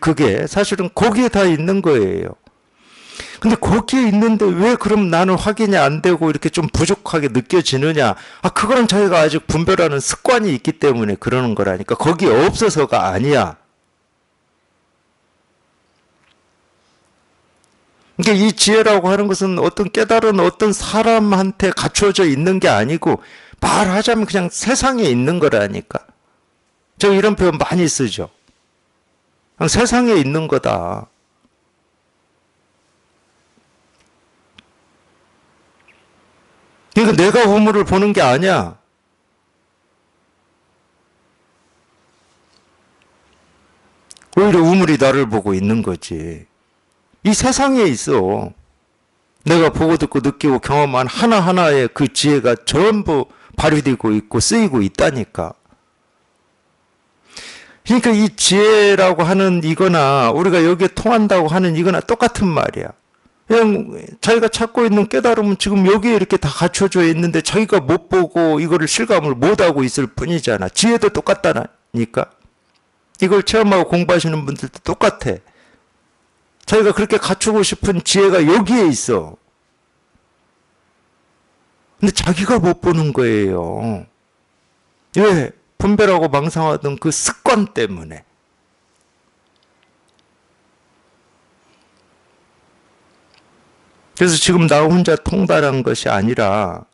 그게 사실은 거기에 다 있는 거예요. 근데 거기에 있는데 왜 그럼 나는 확인이 안 되고 이렇게 좀 부족하게 느껴지느냐? 그거는 저희가 아직 분별하는 습관이 있기 때문에 그러는 거라니까. 거기에 없어서가 아니야. 그러니까 이 지혜라고 하는 것은 어떤 깨달은 어떤 사람한테 갖춰져 있는 게 아니고, 말하자면 그냥 세상에 있는 거라니까. 저 이런 표현 많이 쓰죠. 그냥 세상에 있는 거다. 그러니까 내가 우물을 보는 게 아니야. 오히려 우물이 나를 보고 있는 거지. 이 세상에 있어. 내가 보고 듣고 느끼고 경험한 하나하나의 그 지혜가 전부 발휘되고 있고 쓰이고 있다니까. 그러니까 이 지혜라고 하는 이거나 우리가 여기에 통한다고 하는 이거나 똑같은 말이야. 그냥 자기가 찾고 있는 깨달음은 지금 여기에 이렇게 다 갖춰져 있는데 자기가 못 보고 이거를 실감을 못 하고 있을 뿐이잖아. 지혜도 똑같다니까. 이걸 체험하고 공부하시는 분들도 똑같아. 자기가 그렇게 갖추고 싶은 지혜가 여기에 있어. 근데 자기가 못 보는 거예요. 왜? 분별하고 망상하던 그 습관 때문에. 그래서 지금 나 혼자 통달한 것이 아니라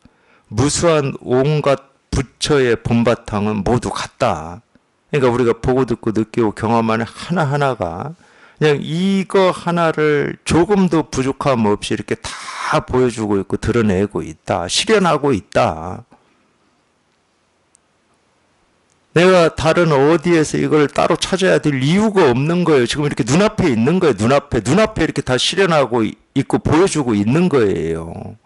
무수한 온갖 부처의 본바탕은 모두 같다. 그러니까 우리가 보고 듣고 느끼고 경험하는 하나하나가 그냥 이거 하나를 조금도 부족함 없이 이렇게 다 보여주고 있고 드러내고 있다. 실현하고 있다. 내가 다른 어디에서 이걸 따로 찾아야 될 이유가 없는 거예요. 지금 이렇게 눈앞에 있는 거예요. 눈앞에 이렇게 다 실현하고 있고 보여주고 있는 거예요.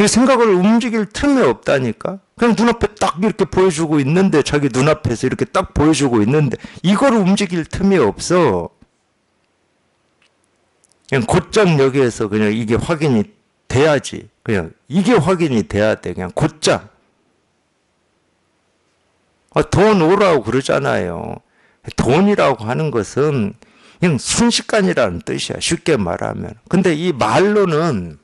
생각을 움직일 틈이 없다니까. 그냥 눈앞에 딱 이렇게 보여주고 있는데, 자기 눈앞에서 이렇게 딱 보여주고 있는데 이걸 움직일 틈이 없어. 그냥 곧장 여기에서 그냥 이게 확인이 돼야지. 그냥 이게 확인이 돼야 돼. 그냥 곧장. 돈 오라고 그러잖아요. 돈이라고 하는 것은 그냥 순식간이라는 뜻이야. 쉽게 말하면. 근데 이 말은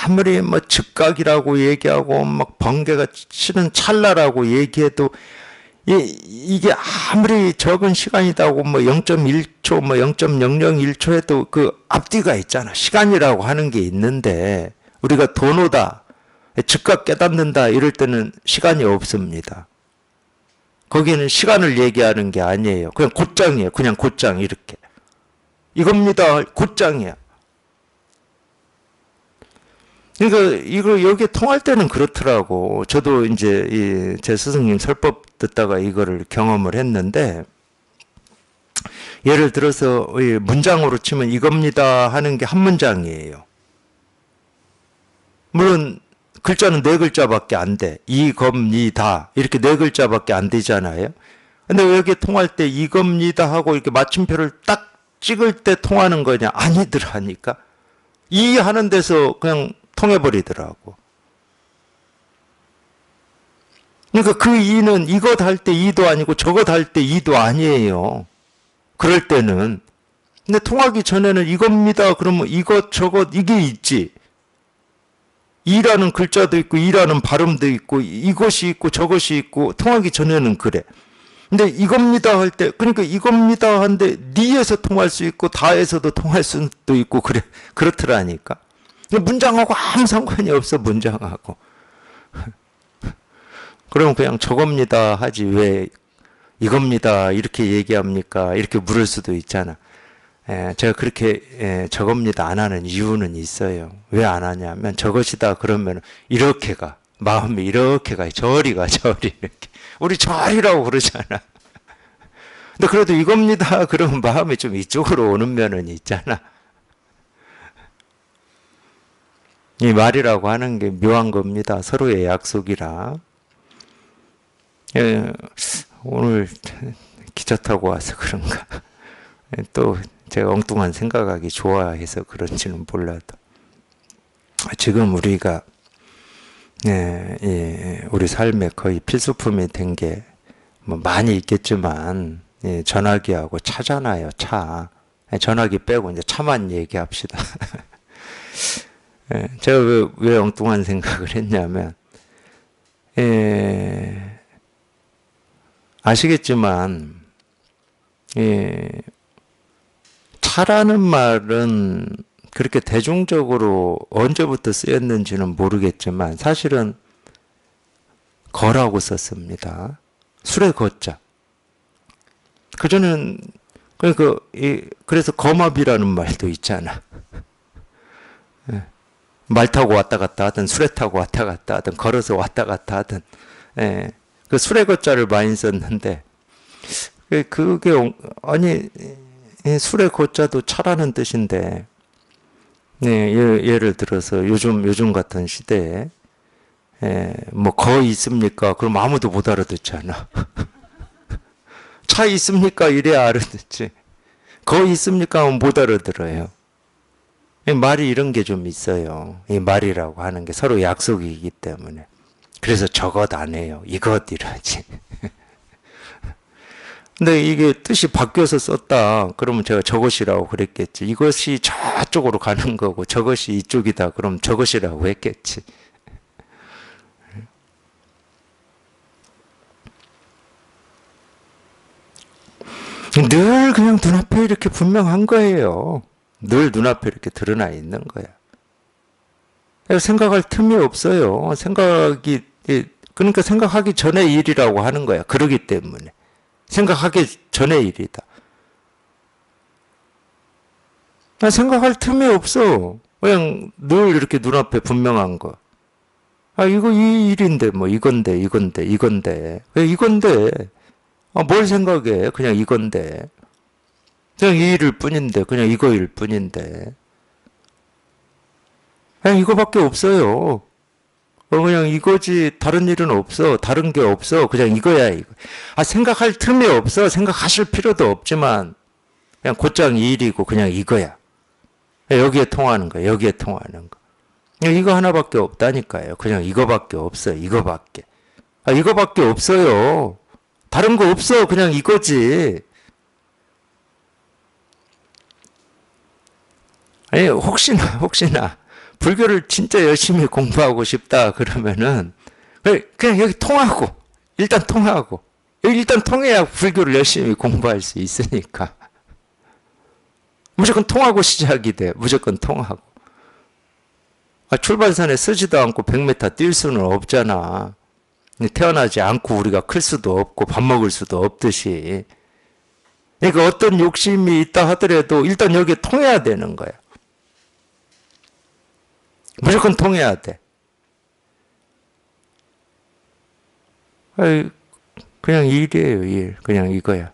아무리 뭐 즉각이라고 얘기하고 막 번개가 치는 찰나라고 얘기해도 이게 아무리 적은 시간이다고 뭐 0.1초 뭐 0.001초 해도 그 앞뒤가 있잖아. 시간이라고 하는 게 있는데 우리가 돈 오다 즉각 깨닫는다 이럴 때는 시간이 없습니다. 거기는 시간을 얘기하는 게 아니에요. 그냥 곧장이에요. 그냥 곧장 이렇게. 이겁니다. 곧장이야. 그러니까 이거 여기에 통할 때는 그렇더라고. 저도 이제 제 스승님 설법 듣다가 이거를 경험을 했는데, 예를 들어서 문장으로 치면 이겁니다 하는 게 한 문장이에요. 물론 글자는 4글자밖에 안 돼. 이겁니다 이렇게 4글자밖에 안 되잖아요. 근데 여기 통할 때 이겁니다 하고 이렇게 마침표를 딱 찍을 때 통하는 거냐? 아니더라니까. 이 하는 데서 그냥 통해버리더라고. 그러니까 그 이는 이것 할 때 이도 아니고 저것 할 때 이도 아니에요. 그럴 때는. 근데 통하기 전에는 이겁니다. 그러면 이것 저것 이게 있지. 이라는 글자도 있고 이라는 발음도 있고 이것이 있고 저것이 있고 통하기 전에는 그래. 근데 이겁니다 할 때 그러니까 이겁니다 한데 니에서 통할 수 있고 다에서도 통할 수도 있고 그래 그렇더라니까. 문장하고 아무 상관이 없어 문장하고. 그럼 그냥 저겁니다 하지 왜 이겁니다 이렇게 얘기합니까? 이렇게 물을 수도 있잖아. 제가 그렇게 저겁니다 안 하는 이유는 있어요. 왜 안 하냐면 저것이다 그러면 이렇게 가. 마음이 이렇게 가. 저리 가 저리 이렇게. 우리 저리라고 그러잖아. 근데 그래도 이겁니다 그러면 마음이 좀 이쪽으로 오는 면은 있잖아. 이 말이라고 하는 게 묘한 겁니다. 서로의 약속이라. 오늘 기차 타고 와서 그런가. 또 제가 엉뚱한 생각하기 좋아해서 그런지는 몰라도 지금 우리가 우리 삶에 거의 필수품이 된 게 뭐 많이 있겠지만 전화기하고 차잖아요. 차. 전화기 빼고 이제 차만 얘기합시다. 제가 왜 엉뚱한 생각을 했냐면 아시겠지만 차라는 말은 그렇게 대중적으로 언제부터 쓰였는지는 모르겠지만 사실은 거라고 썼습니다. 술의 거자. 그전에는 그러니까 그래서 거마비라는 말도 있잖아. 말 타고 왔다 갔다 하든 술에 타고 왔다 갔다 하든 걸어서 왔다 갔다 하든 그 술의 거자를 많이 썼는데 그게 아니 술의 거자도 차라는 뜻인데 예를 들어서 요즘 같은 시대에 뭐 거 있습니까? 그럼 아무도 못 알아듣잖아. 차 있습니까? 이래야 알아듣지. 거 있습니까? 하면 못 알아들어요. 말이 이런 게 좀 있어요. 이 말이라고 하는 게 서로 약속이기 때문에. 그래서 저것 안 해요. 이것 이러지. 근데 이게 뜻이 바뀌어서 썼다. 그러면 제가 저것이라고 그랬겠지. 이것이 저쪽으로 가는 거고 저것이 이쪽이다. 그럼 저것이라고 했겠지. 늘 그냥 눈앞에 이렇게 분명한 거예요. 늘 눈앞에 이렇게 드러나 있는 거야. 생각할 틈이 없어요. 그러니까 생각하기 전의 일이라고 하는 거야. 그러기 때문에. 생각하기 전의 일이다. 생각할 틈이 없어. 그냥 늘 이렇게 눈앞에 분명한 거. 이거 이 일인데, 뭐, 이건데. 왜 이건데? 뭘 생각해? 그냥 이건데. 그냥 이 일일 뿐인데, 그냥 이거일 뿐인데. 그냥 이거밖에 없어요. 그냥 이거지, 다른 일은 없어. 다른 게 없어. 그냥 이거야, 이거. 생각할 틈이 없어. 생각하실 필요도 없지만, 그냥 곧장 이 일이고, 그냥 이거야. 여기에 통하는 거야, 여기에 통하는 거. 이거 하나밖에 없다니까요. 그냥 이거밖에 없어요, 이거밖에. 이거밖에 없어요. 다른 거 없어. 그냥 이거지. 아니, 혹시나, 불교를 진짜 열심히 공부하고 싶다, 그러면은, 그냥 여기 통하고, 일단 통하고, 여기 일단 통해야 불교를 열심히 공부할 수 있으니까. 무조건 통하고 시작이 돼. 무조건 통하고. 출발선에 쓰지도 않고 100m 뛸 수는 없잖아. 태어나지 않고 우리가 클 수도 없고 밥 먹을 수도 없듯이. 그러니까 어떤 욕심이 있다 하더라도 일단 여기에 통해야 되는 거야. 무조건 통해야 돼. 그냥 일이에요, 일. 그냥 이거야.